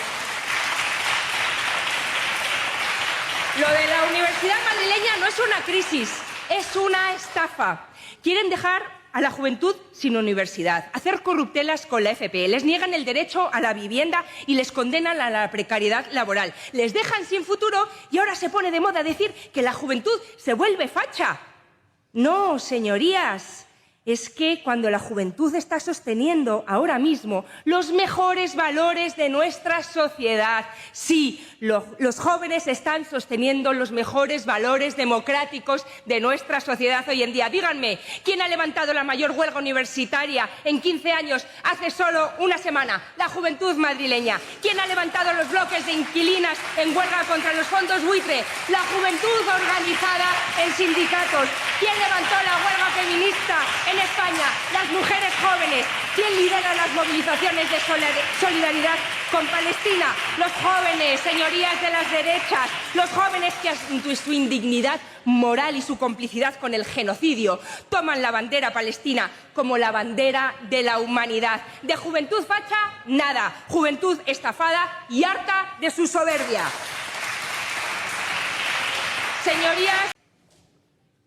Lo de la universidad madrileña no es una crisis, es una estafa. Quieren dejar a la juventud sin universidad, hacer corruptelas con la FP, les niegan el derecho a la vivienda y les condenan a la precariedad laboral. Les dejan sin futuro y ahora se pone de moda decir que la juventud se vuelve facha. No, señorías. Es que cuando la juventud está sosteniendo ahora mismo los mejores valores de nuestra sociedad, sí, los jóvenes están sosteniendo los mejores valores democráticos de nuestra sociedad hoy en día. Díganme, ¿quién ha levantado la mayor huelga universitaria en 15 años hace solo una semana? La juventud madrileña. ¿Quién ha levantado los bloques de inquilinas en huelga contra los fondos buitre? La juventud organizada en sindicatos. ¿Quién levantó la huelga feminista en España? Las mujeres jóvenes. ¿Quién lidera las movilizaciones de solidaridad con Palestina? Los jóvenes, señorías de las derechas, los jóvenes que ante su indignidad moral y su complicidad con el genocidio toman la bandera palestina como la bandera de la humanidad. De juventud facha, nada. Juventud estafada y harta de su soberbia. Señorías.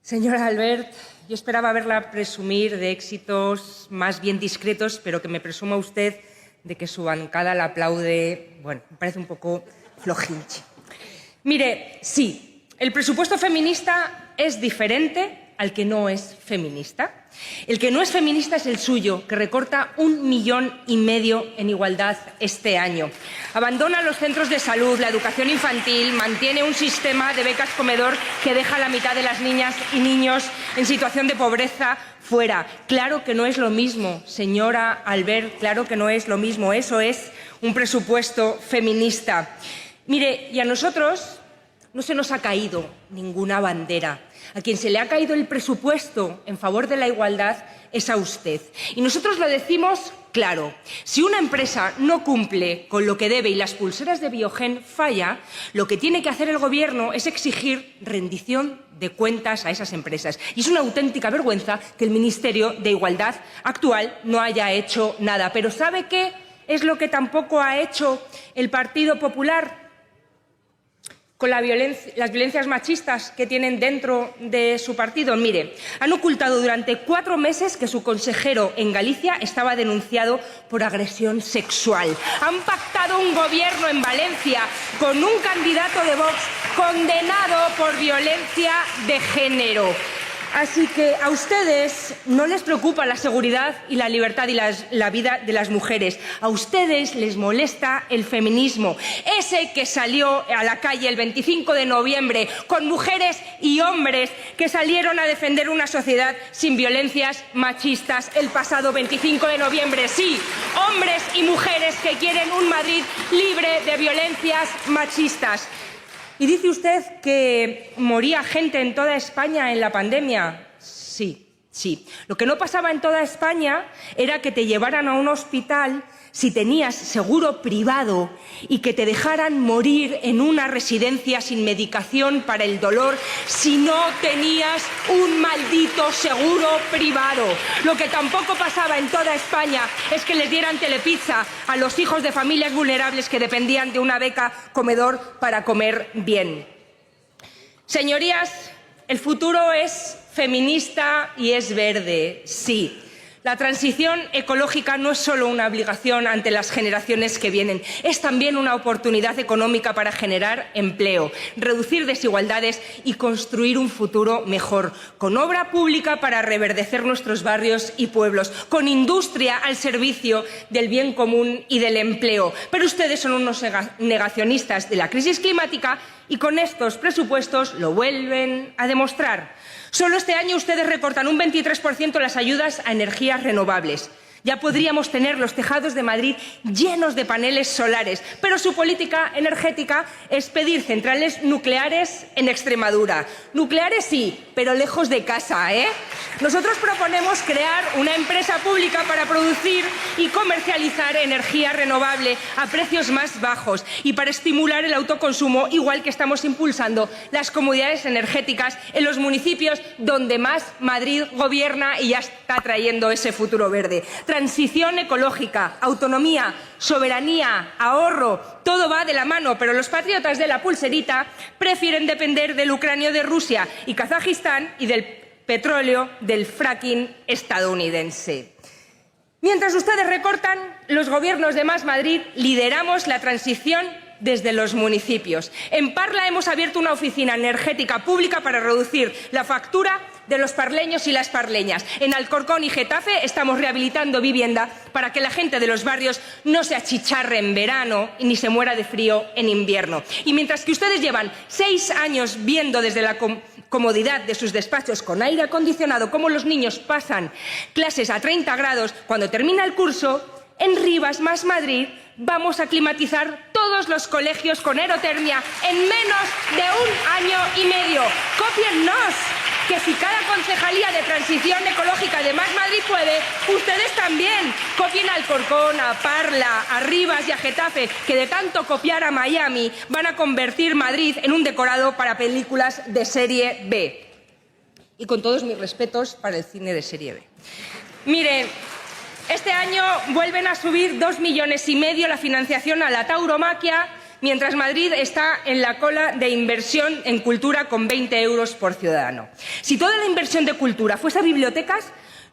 Señora Albert, yo esperaba verla presumir de éxitos más bien discretos, pero que me presuma usted de que su bancada la aplaude. Bueno, me parece un poco flojinche. Mire, sí, el presupuesto feminista es diferente al que no es feminista. El que no es feminista es el suyo, que recorta 1,5 millones en igualdad este año. Abandona los centros de salud, la educación infantil, mantiene un sistema de becas comedor que deja a la mitad de las niñas y niños en situación de pobreza fuera. Claro que no es lo mismo, señora Albert, claro que no es lo mismo. Eso es un presupuesto feminista. Mire, y a nosotros no se nos ha caído ninguna bandera. A quien se le ha caído el presupuesto en favor de la igualdad es a usted. Y nosotros lo decimos claro. Si una empresa no cumple con lo que debe y las pulseras de Biogen falla, lo que tiene que hacer el Gobierno es exigir rendición de cuentas a esas empresas. Y es una auténtica vergüenza que el Ministerio de Igualdad actual no haya hecho nada. Pero ¿sabe qué es lo que tampoco ha hecho el Partido Popular con las violencias machistas que tienen dentro de su partido? Mire, han ocultado durante 4 meses que su consejero en Galicia estaba denunciado por agresión sexual. Han pactado un gobierno en Valencia con un candidato de Vox condenado por violencia de género. Así que a ustedes no les preocupa la seguridad y la libertad y la vida de las mujeres. A ustedes les molesta el feminismo, ese que salió a la calle el 25 de noviembre con mujeres y hombres que salieron a defender una sociedad sin violencias machistas el pasado 25 de noviembre. Sí, hombres y mujeres que quieren un Madrid libre de violencias machistas. ¿Y dice usted que moría gente en toda España en la pandemia? Sí, sí. Lo que no pasaba en toda España era que te llevaran a un hospital si tenías seguro privado y que te dejaran morir en una residencia sin medicación para el dolor si no tenías un maldito seguro privado. Lo que tampoco pasaba en toda España es que les dieran telepizza a los hijos de familias vulnerables que dependían de una beca comedor para comer bien. Señorías, el futuro es feminista y es verde, sí. La transición ecológica no es solo una obligación ante las generaciones que vienen, es también una oportunidad económica para generar empleo, reducir desigualdades y construir un futuro mejor, con obra pública para reverdecer nuestros barrios y pueblos, con industria al servicio del bien común y del empleo. Pero ustedes son unos negacionistas de la crisis climática y con estos presupuestos lo vuelven a demostrar. Solo este año ustedes recortan un 23% las ayudas a energías renovables. Ya podríamos tener los tejados de Madrid llenos de paneles solares, pero su política energética es pedir centrales nucleares en Extremadura. Nucleares sí, pero lejos de casa, ¿eh? Nosotros proponemos crear una empresa pública para producir y comercializar energía renovable a precios más bajos y para estimular el autoconsumo, igual que estamos impulsando las comunidades energéticas en los municipios donde más Madrid gobierna y ya está trayendo ese futuro verde. Transición ecológica, autonomía, soberanía, ahorro, todo va de la mano, pero los patriotas de la pulserita prefieren depender del uranio de Rusia y Kazajistán y del petróleo del fracking estadounidense. Mientras ustedes recortan, los gobiernos de Más Madrid lideramos la transición desde los municipios. En Parla hemos abierto una oficina energética pública para reducir la factura de los parleños y las parleñas. En Alcorcón y Getafe estamos rehabilitando vivienda para que la gente de los barrios no se achicharre en verano y ni se muera de frío en invierno. Y mientras que ustedes llevan 6 años viendo desde la comodidad de sus despachos con aire acondicionado cómo los niños pasan clases a 30 grados cuando termina el curso, en Rivas Más Madrid vamos a climatizar todos los colegios con aerotermia en menos de 1 año y medio. ¡Cópiennos! Que si cada concejalía de transición ecológica de Más Madrid puede, ustedes también copien a Alcorcón, a Parla, a Rivas y a Getafe, que de tanto copiar a Miami van a convertir Madrid en un decorado para películas de serie B. Y con todos mis respetos para el cine de serie B. Miren, este año vuelven a subir 2,5 millones la financiación a la tauromaquia, mientras Madrid está en la cola de inversión en cultura con 20 euros por ciudadano. Si toda la inversión de cultura fuese a bibliotecas,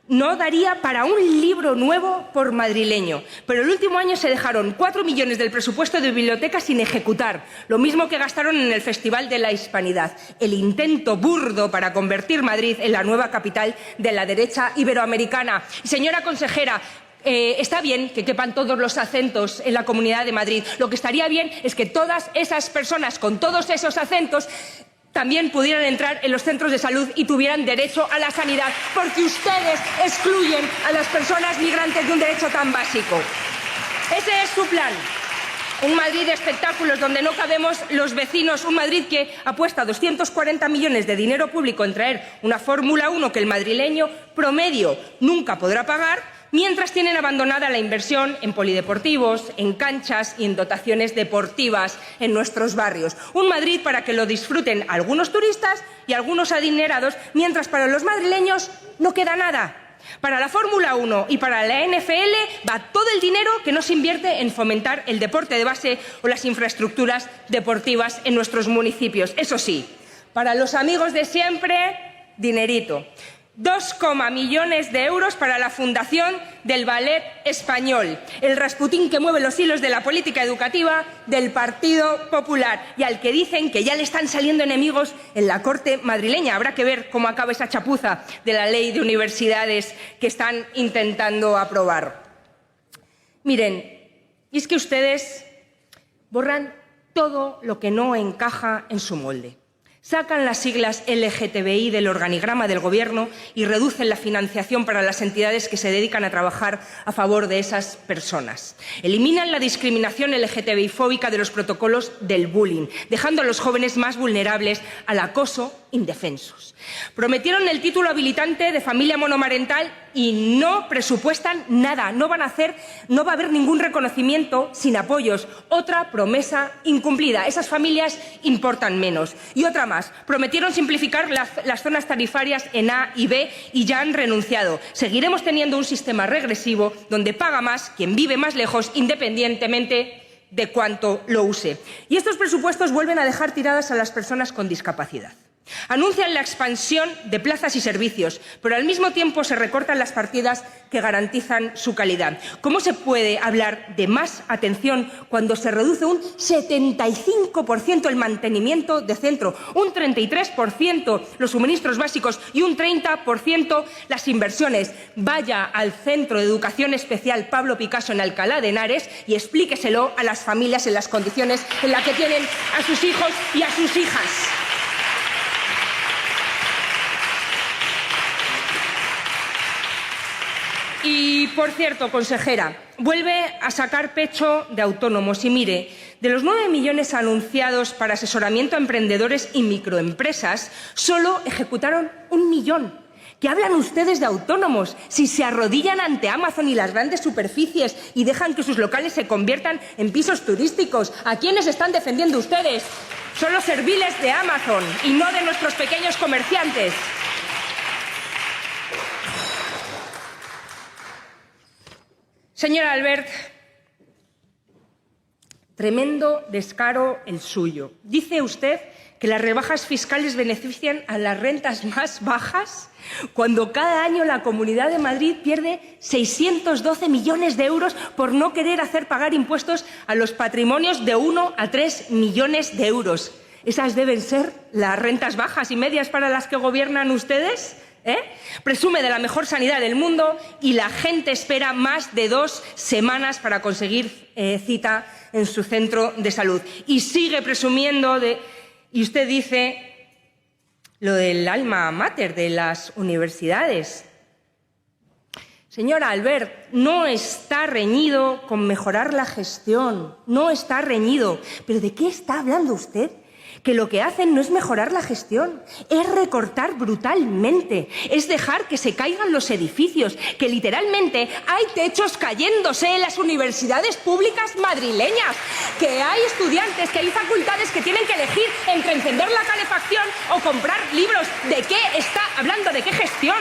no daría para un libro nuevo por madrileño. Pero el último año se dejaron 4 millones del presupuesto de bibliotecas sin ejecutar, lo mismo que gastaron en el Festival de la Hispanidad, el intento burdo para convertir Madrid en la nueva capital de la derecha iberoamericana. Y, señora consejera, está bien que quepan todos los acentos en la Comunidad de Madrid. Lo que estaría bien es que todas esas personas con todos esos acentos también pudieran entrar en los centros de salud y tuvieran derecho a la sanidad, porque ustedes excluyen a las personas migrantes de un derecho tan básico. Ese es su plan. Un Madrid de espectáculos donde no cabemos los vecinos. Un Madrid que apuesta 240 millones de dinero público en traer una Fórmula 1 que el madrileño promedio nunca podrá pagar, mientras tienen abandonada la inversión en polideportivos, en canchas y en dotaciones deportivas en nuestros barrios. Un Madrid para que lo disfruten algunos turistas y algunos adinerados, mientras para los madrileños no queda nada. Para la Fórmula 1 y para la NFL va todo el dinero que no se invierte en fomentar el deporte de base o las infraestructuras deportivas en nuestros municipios. Eso sí, para los amigos de siempre, dinerito. 2, millones de euros para la fundación del Ballet Español, el Rasputín que mueve los hilos de la política educativa del Partido Popular y al que dicen que ya le están saliendo enemigos en la corte madrileña. Habrá que ver cómo acaba esa chapuza de la ley de universidades que están intentando aprobar. Miren, y es que ustedes borran todo lo que no encaja en su molde. Sacan las siglas LGTBI del organigrama del Gobierno y reducen la financiación para las entidades que se dedican a trabajar a favor de esas personas. Eliminan la discriminación LGTBI-fóbica de los protocolos del bullying, dejando a los jóvenes más vulnerables al acoso indefensos. Prometieron el título habilitante de familia monomarental y no presupuestan nada. No va a haber ningún reconocimiento sin apoyos. Otra promesa incumplida. Esas familias importan menos. Y otra más. Prometieron simplificar las zonas tarifarias en A y B y ya han renunciado. Seguiremos teniendo un sistema regresivo donde paga más quien vive más lejos, independientemente de cuánto lo use. Y estos presupuestos vuelven a dejar tiradas a las personas con discapacidad. Anuncian la expansión de plazas y servicios, pero al mismo tiempo se recortan las partidas que garantizan su calidad. ¿Cómo se puede hablar de más atención cuando se reduce un 75% el mantenimiento de centro, un 33% los suministros básicos y un 30% las inversiones? Vaya al Centro de Educación Especial Pablo Picasso en Alcalá de Henares y explíqueselo a las familias en las condiciones en las que tienen a sus hijos y a sus hijas. Y, por cierto, consejera, vuelve a sacar pecho de autónomos. Y mire, de los 9 millones anunciados para asesoramiento a emprendedores y microempresas, solo ejecutaron 1 millón. ¿Qué hablan ustedes de autónomos? Si se arrodillan ante Amazon y las grandes superficies y dejan que sus locales se conviertan en pisos turísticos, ¿a quiénes están defendiendo ustedes? Son los serviles de Amazon y no de nuestros pequeños comerciantes. Señora Albert, tremendo descaro el suyo. Dice usted que las rebajas fiscales benefician a las rentas más bajas, cuando cada año la Comunidad de Madrid pierde 612 millones de euros por no querer hacer pagar impuestos a los patrimonios de 1 a 3 millones de euros. ¿Esas deben ser las rentas bajas y medias para las que gobiernan ustedes? Presume de la mejor sanidad del mundo y la gente espera más de 2 semanas para conseguir cita en su centro de salud. Y sigue presumiendo de... Y usted dice lo del alma mater de las universidades. Señora Albert, no está reñido con mejorar la gestión, no está reñido. ¿Pero de qué está hablando usted? Que lo que hacen no es mejorar la gestión, es recortar brutalmente, es dejar que se caigan los edificios, que literalmente hay techos cayéndose en las universidades públicas madrileñas, que hay estudiantes, que hay facultades que tienen que elegir entre encender la calefacción o comprar libros. ¿De qué está hablando? ¿De qué gestión?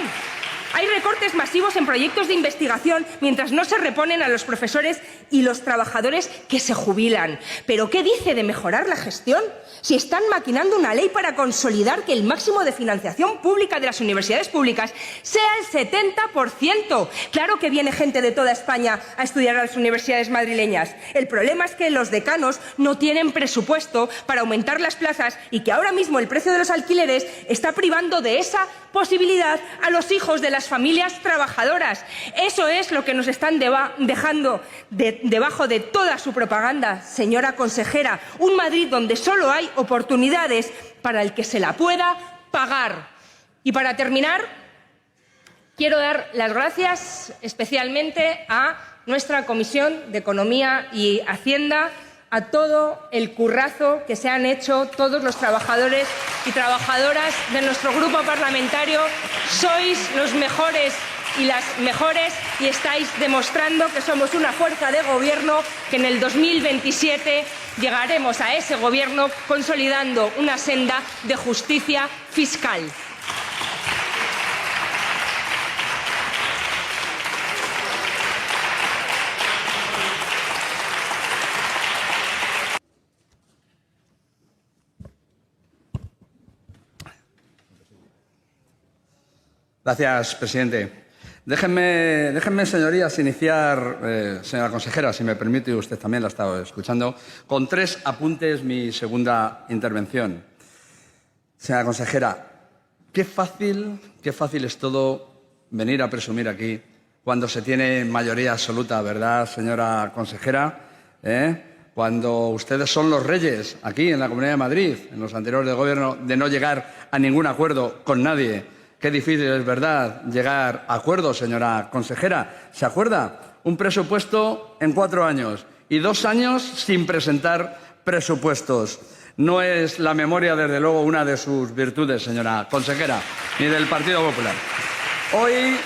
Hay recortes masivos en proyectos de investigación mientras no se reponen a los profesores y los trabajadores que se jubilan. ¿Pero qué dice de mejorar la gestión? Si están maquinando una ley para consolidar que el máximo de financiación pública de las universidades públicas sea el 70%. Claro que viene gente de toda España a estudiar a las universidades madrileñas. El problema es que los decanos no tienen presupuesto para aumentar las plazas y que ahora mismo el precio de los alquileres está privando de esa posibilidad a los hijos de las familias trabajadoras. Eso es lo que nos están dejando debajo de toda su propaganda, señora consejera. Un Madrid donde solo hay oportunidades para el que se la pueda pagar. Y para terminar, quiero dar las gracias especialmente a nuestra Comisión de Economía y Hacienda, a todo el currazo que se han hecho todos los trabajadores y trabajadoras de nuestro grupo parlamentario. Sois los mejores y las mejores y estáis demostrando que somos una fuerza de gobierno, que en el 2027 llegaremos a ese gobierno consolidando una senda de justicia fiscal. Gracias, presidente. Déjenme, señorías, iniciar, señora consejera, si me permite, usted también la ha estado escuchando, con 3 apuntes mi segunda intervención. Señora consejera, qué fácil es todo venir a presumir aquí cuando se tiene mayoría absoluta, ¿verdad, señora consejera? Cuando ustedes son los reyes aquí en la Comunidad de Madrid, en los anteriores de gobierno, de no llegar a ningún acuerdo con nadie. Qué difícil es, ¿verdad?, llegar a acuerdos, señora consejera. ¿Se acuerda? Un presupuesto en 4 años y 2 años sin presentar presupuestos. No es la memoria, desde luego, una de sus virtudes, señora consejera, ni del Partido Popular. Hoy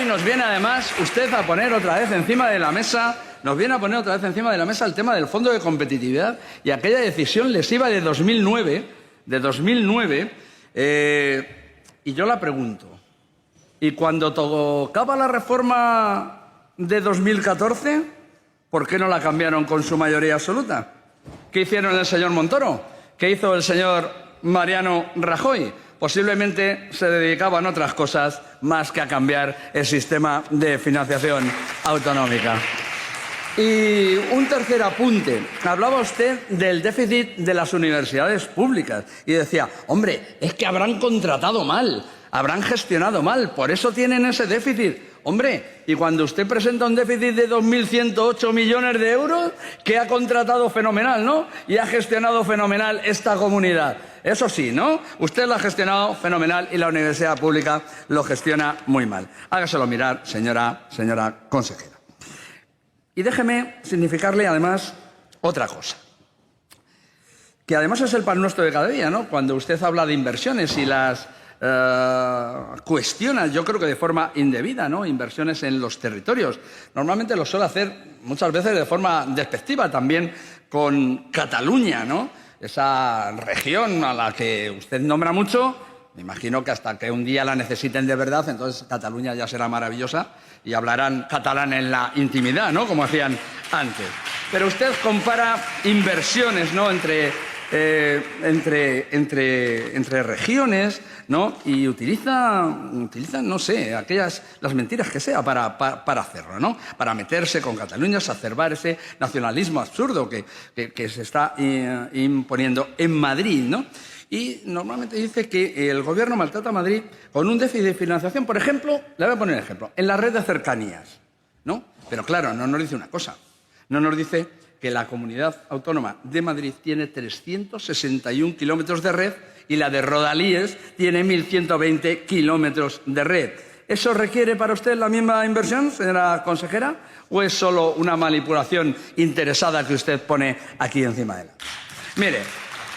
nos viene, además, usted a poner otra vez encima de la mesa, el tema del Fondo de Competitividad y aquella decisión lesiva de 2009. Y yo la pregunto, ¿y cuando tocaba la reforma de 2014, por qué no la cambiaron con su mayoría absoluta? ¿Qué hicieron el señor Montoro? ¿Qué hizo el señor Mariano Rajoy? Posiblemente se dedicaban a otras cosas más que a cambiar el sistema de financiación autonómica. Y un tercer apunte. Hablaba usted del déficit de las universidades públicas y decía, hombre, es que habrán contratado mal, habrán gestionado mal, por eso tienen ese déficit. Hombre, y cuando usted presenta un déficit de 2.108 millones de euros, que ha contratado fenomenal, ¿no? Y ha gestionado fenomenal esta comunidad. Eso sí, ¿no? Usted lo ha gestionado fenomenal y la universidad pública lo gestiona muy mal. Hágaselo mirar, señora consejera. Y déjeme significarle, además, otra cosa, que además es el pan nuestro de cada día, ¿no? Cuando usted habla de inversiones y las cuestiona, yo creo que de forma indebida, ¿no? Inversiones en los territorios. Normalmente lo suele hacer muchas veces de forma despectiva, también con Cataluña, ¿no? Esa región a la que usted nombra mucho. Me imagino que hasta que un día la necesiten de verdad, entonces Cataluña ya será maravillosa y hablarán catalán en la intimidad, ¿no?, como hacían antes. Pero usted compara inversiones, ¿no?, entre regiones, ¿no?, y utiliza, no sé, las mentiras que sea para hacerlo, ¿no?, para meterse con Cataluña, exacerbar ese nacionalismo absurdo que se está imponiendo en Madrid, ¿no? Y normalmente dice que el gobierno maltrata a Madrid con un déficit de financiación, por ejemplo, le voy a poner un ejemplo, en la red de cercanías, ¿no? Pero claro, no nos dice una cosa, no nos dice que la Comunidad Autónoma de Madrid tiene 361 kilómetros de red y la de Rodalíes tiene 1.120 kilómetros de red. ¿Eso requiere para usted la misma inversión, señora consejera, o es solo una manipulación interesada que usted pone aquí encima de la mesa? Mire,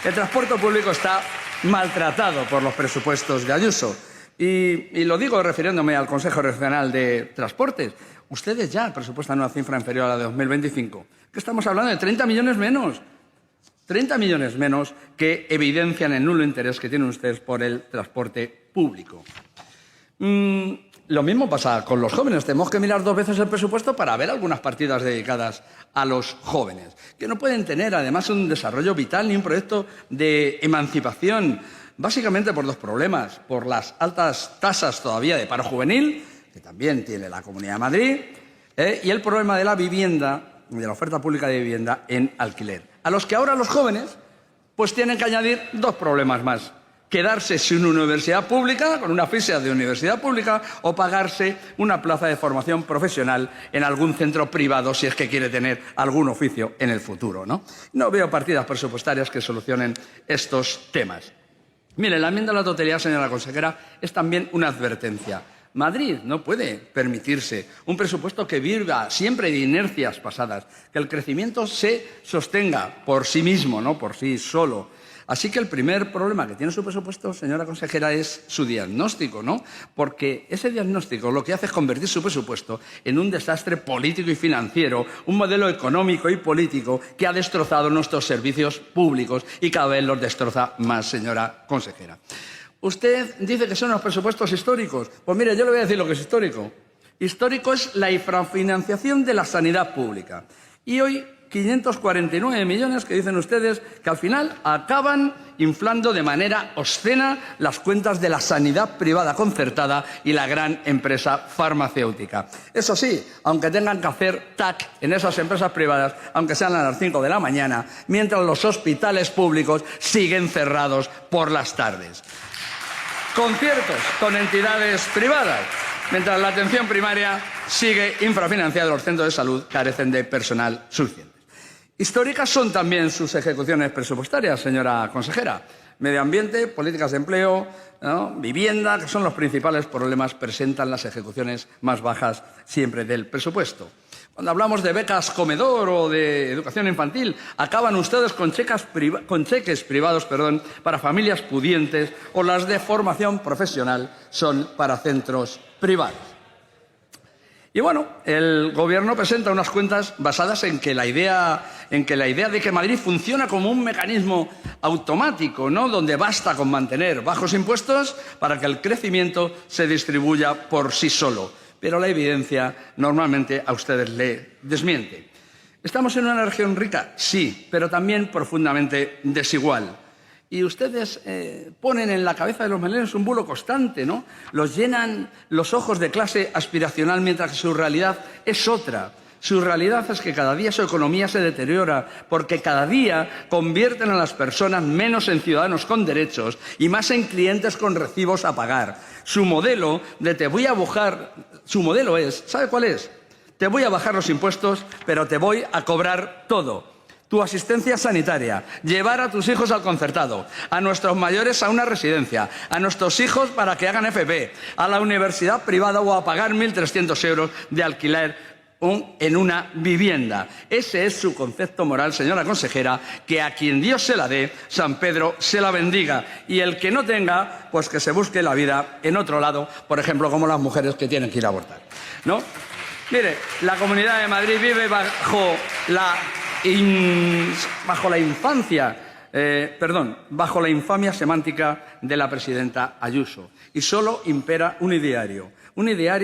el transporte público está maltratado por los presupuestos de Ayuso. Y lo digo refiriéndome al Consejo Regional de Transportes. Ustedes ya presupuestan una cifra inferior a la de 2025. Que estamos hablando de 30 millones menos. 30 millones menos que evidencian el nulo interés que tienen ustedes por el transporte público. Lo mismo pasa con los jóvenes. Tenemos que mirar 2 veces el presupuesto para ver algunas partidas dedicadas a los jóvenes, que no pueden tener, además, un desarrollo vital ni un proyecto de emancipación, básicamente por 2 problemas. Por las altas tasas todavía de paro juvenil, que también tiene la Comunidad de Madrid, y el problema de la vivienda, de la oferta pública de vivienda en alquiler, a los que ahora los jóvenes pues tienen que añadir 2 problemas más. Quedarse sin una universidad pública, con una ficha de universidad pública, o pagarse una plaza de formación profesional en algún centro privado si es que quiere tener algún oficio en el futuro, ¿no? No veo partidas presupuestarias que solucionen estos temas. Mire, la enmienda a la totalidad, señora consejera, es también una advertencia. Madrid no puede permitirse un presupuesto que viva siempre de inercias pasadas, que el crecimiento se sostenga por sí mismo, no por sí solo. Así que el primer problema que tiene su presupuesto, señora consejera, es su diagnóstico, ¿no? Porque ese diagnóstico lo que hace es convertir su presupuesto en un desastre político y financiero, un modelo económico y político que ha destrozado nuestros servicios públicos y cada vez los destroza más, señora consejera. Usted dice que son los presupuestos históricos. Pues mire, yo le voy a decir lo que es histórico. Histórico es la infrafinanciación de la sanidad pública. Y hoy 549 millones que dicen ustedes que al final acaban inflando de manera obscena las cuentas de la sanidad privada concertada y la gran empresa farmacéutica. Eso sí, aunque tengan que hacer TAC en esas empresas privadas, aunque sean a las 5 de la mañana, mientras los hospitales públicos siguen cerrados por las tardes. Conciertos con entidades privadas, mientras la atención primaria sigue infrafinanciada, los centros de salud carecen de personal suficiente. Históricas son también sus ejecuciones presupuestarias, señora consejera. Medio ambiente, políticas de empleo, ¿no? Vivienda, que son los principales problemas, presentan las ejecuciones más bajas siempre del presupuesto. Cuando hablamos de becas comedor o de educación infantil, acaban ustedes con cheques privados para familias pudientes, o las de formación profesional son para centros privados. Y bueno, el Gobierno presenta unas cuentas basadas en que la idea de que Madrid funciona como un mecanismo automático, ¿no? Donde basta con mantener bajos impuestos para que el crecimiento se distribuya por sí solo. Pero la evidencia normalmente a ustedes le desmiente. ¿Estamos en una región rica? Sí, pero también profundamente desigual. Y ustedes ponen en la cabeza de los madrileños un bulo constante, ¿no? Los llenan los ojos de clase aspiracional mientras que su realidad es otra. Su realidad es que cada día su economía se deteriora porque cada día convierten a las personas menos en ciudadanos con derechos y más en clientes con recibos a pagar. Su modelo es, ¿sabe cuál es? Te voy a bajar los impuestos, pero te voy a cobrar todo. Tu asistencia sanitaria, llevar a tus hijos al concertado, a nuestros mayores a una residencia, a nuestros hijos para que hagan FP, a la universidad privada o a pagar 1.300 euros de alquiler en una vivienda. Ese es su concepto moral, señora consejera, que a quien Dios se la dé, San Pedro se la bendiga. Y el que no tenga, pues que se busque la vida en otro lado, por ejemplo, como las mujeres que tienen que ir a abortar, ¿no? Mire, la Comunidad de Madrid vive bajo la infamia semántica de la presidenta Ayuso. Y solo impera un ideario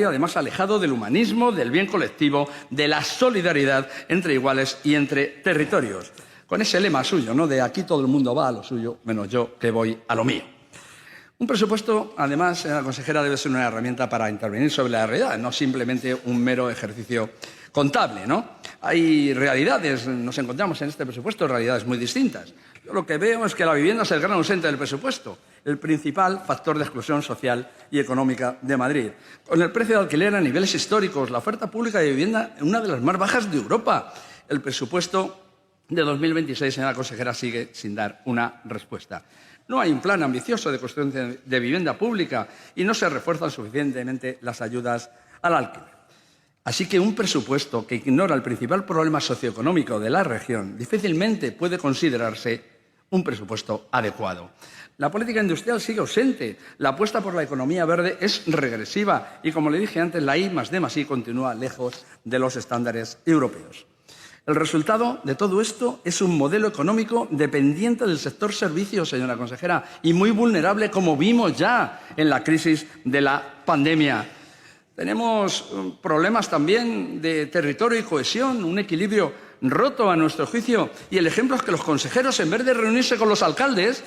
además alejado del humanismo, del bien colectivo, de la solidaridad entre iguales y entre territorios. Con ese lema suyo, ¿no? De aquí todo el mundo va a lo suyo, menos yo que voy a lo mío. Un presupuesto, además, señora consejera, debe ser una herramienta para intervenir sobre la realidad, no simplemente un mero ejercicio contable, ¿no? Hay realidades, nos encontramos en este presupuesto realidades muy distintas. Yo lo que veo es que la vivienda es el gran ausente del presupuesto, el principal factor de exclusión social y económica de Madrid. Con el precio de alquiler a niveles históricos, la oferta pública de vivienda una de las más bajas de Europa. El presupuesto de 2026, señora consejera, sigue sin dar una respuesta. No hay un plan ambicioso de construcción de vivienda pública y no se refuerzan suficientemente las ayudas al alquiler. Así que un presupuesto que ignora el principal problema socioeconómico de la región difícilmente puede considerarse un presupuesto adecuado. La política industrial sigue ausente, la apuesta por la economía verde es regresiva y, como le dije antes, la I+D+I continúa lejos de los estándares europeos. El resultado de todo esto es un modelo económico dependiente del sector servicios, señora consejera, y muy vulnerable, como vimos ya en la crisis de la pandemia. Tenemos problemas también de territorio y cohesión, un equilibrio roto a nuestro juicio, y el ejemplo es que los consejeros, en vez de reunirse con los alcaldes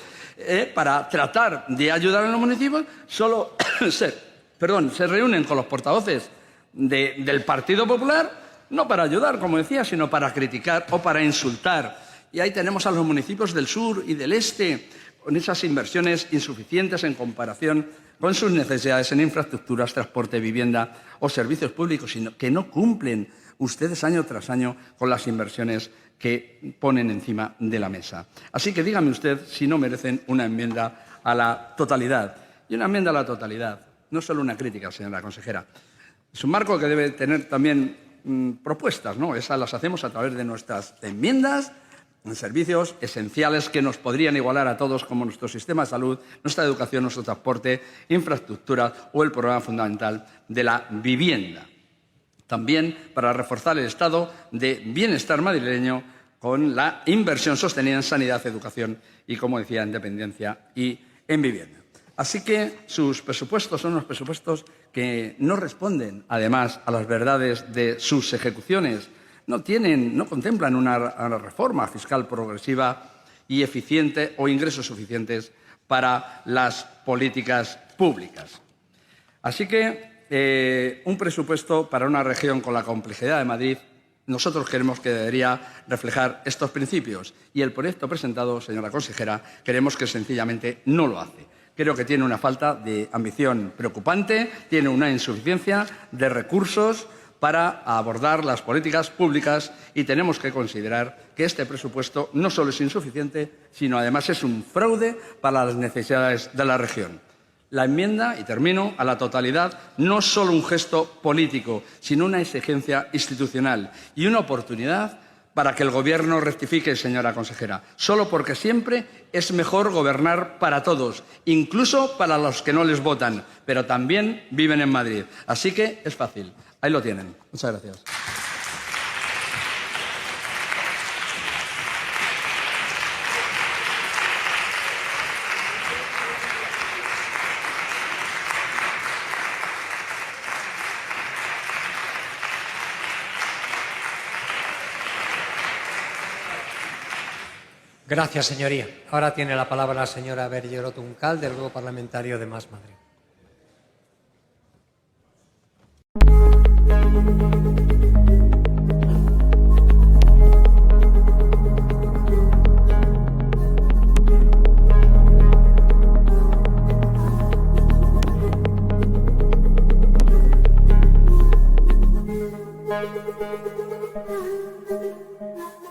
para tratar de ayudar a los municipios, solo se reúnen con los portavoces del Partido Popular, no para ayudar, como decía, sino para criticar o para insultar. Y ahí tenemos a los municipios del sur y del este, con esas inversiones insuficientes en comparación con sus necesidades en infraestructuras, transporte, vivienda o servicios públicos, sino que no cumplen ustedes año tras año con las inversiones que ponen encima de la mesa. Así que dígame usted si no merecen una enmienda a la totalidad. Y una enmienda a la totalidad no solo una crítica, señora consejera. Es un marco que debe tener también propuestas, ¿no? Esas las hacemos a través de nuestras enmiendas en servicios esenciales que nos podrían igualar a todos, como nuestro sistema de salud, nuestra educación, nuestro transporte, infraestructura o el programa fundamental de la vivienda. También para reforzar el estado de bienestar madrileño con la inversión sostenida en sanidad, educación y, como decía, en dependencia y en vivienda. Así que sus presupuestos son unos presupuestos que no responden, además, a las verdades de sus ejecuciones. No contemplan una reforma fiscal progresiva y eficiente o ingresos suficientes para las políticas públicas. Así que un presupuesto para una región con la complejidad de Madrid, nosotros creemos que debería reflejar estos principios y el proyecto presentado, señora consejera, creemos que sencillamente no lo hace. Creo que tiene una falta de ambición preocupante, tiene una insuficiencia de recursos para abordar las políticas públicas y tenemos que considerar que este presupuesto no solo es insuficiente, sino además es un fraude para las necesidades de la región. La enmienda, y termino, a la totalidad no es solo un gesto político, sino una exigencia institucional y una oportunidad para que el Gobierno rectifique, señora consejera, solo porque siempre es mejor gobernar para todos, incluso para los que no les votan, pero también viven en Madrid. Así que es fácil. Ahí lo tienen. Muchas gracias. Gracias, señoría. Ahora tiene la palabra la señora Berllero Tuncal, del Grupo Parlamentario de Más Madrid.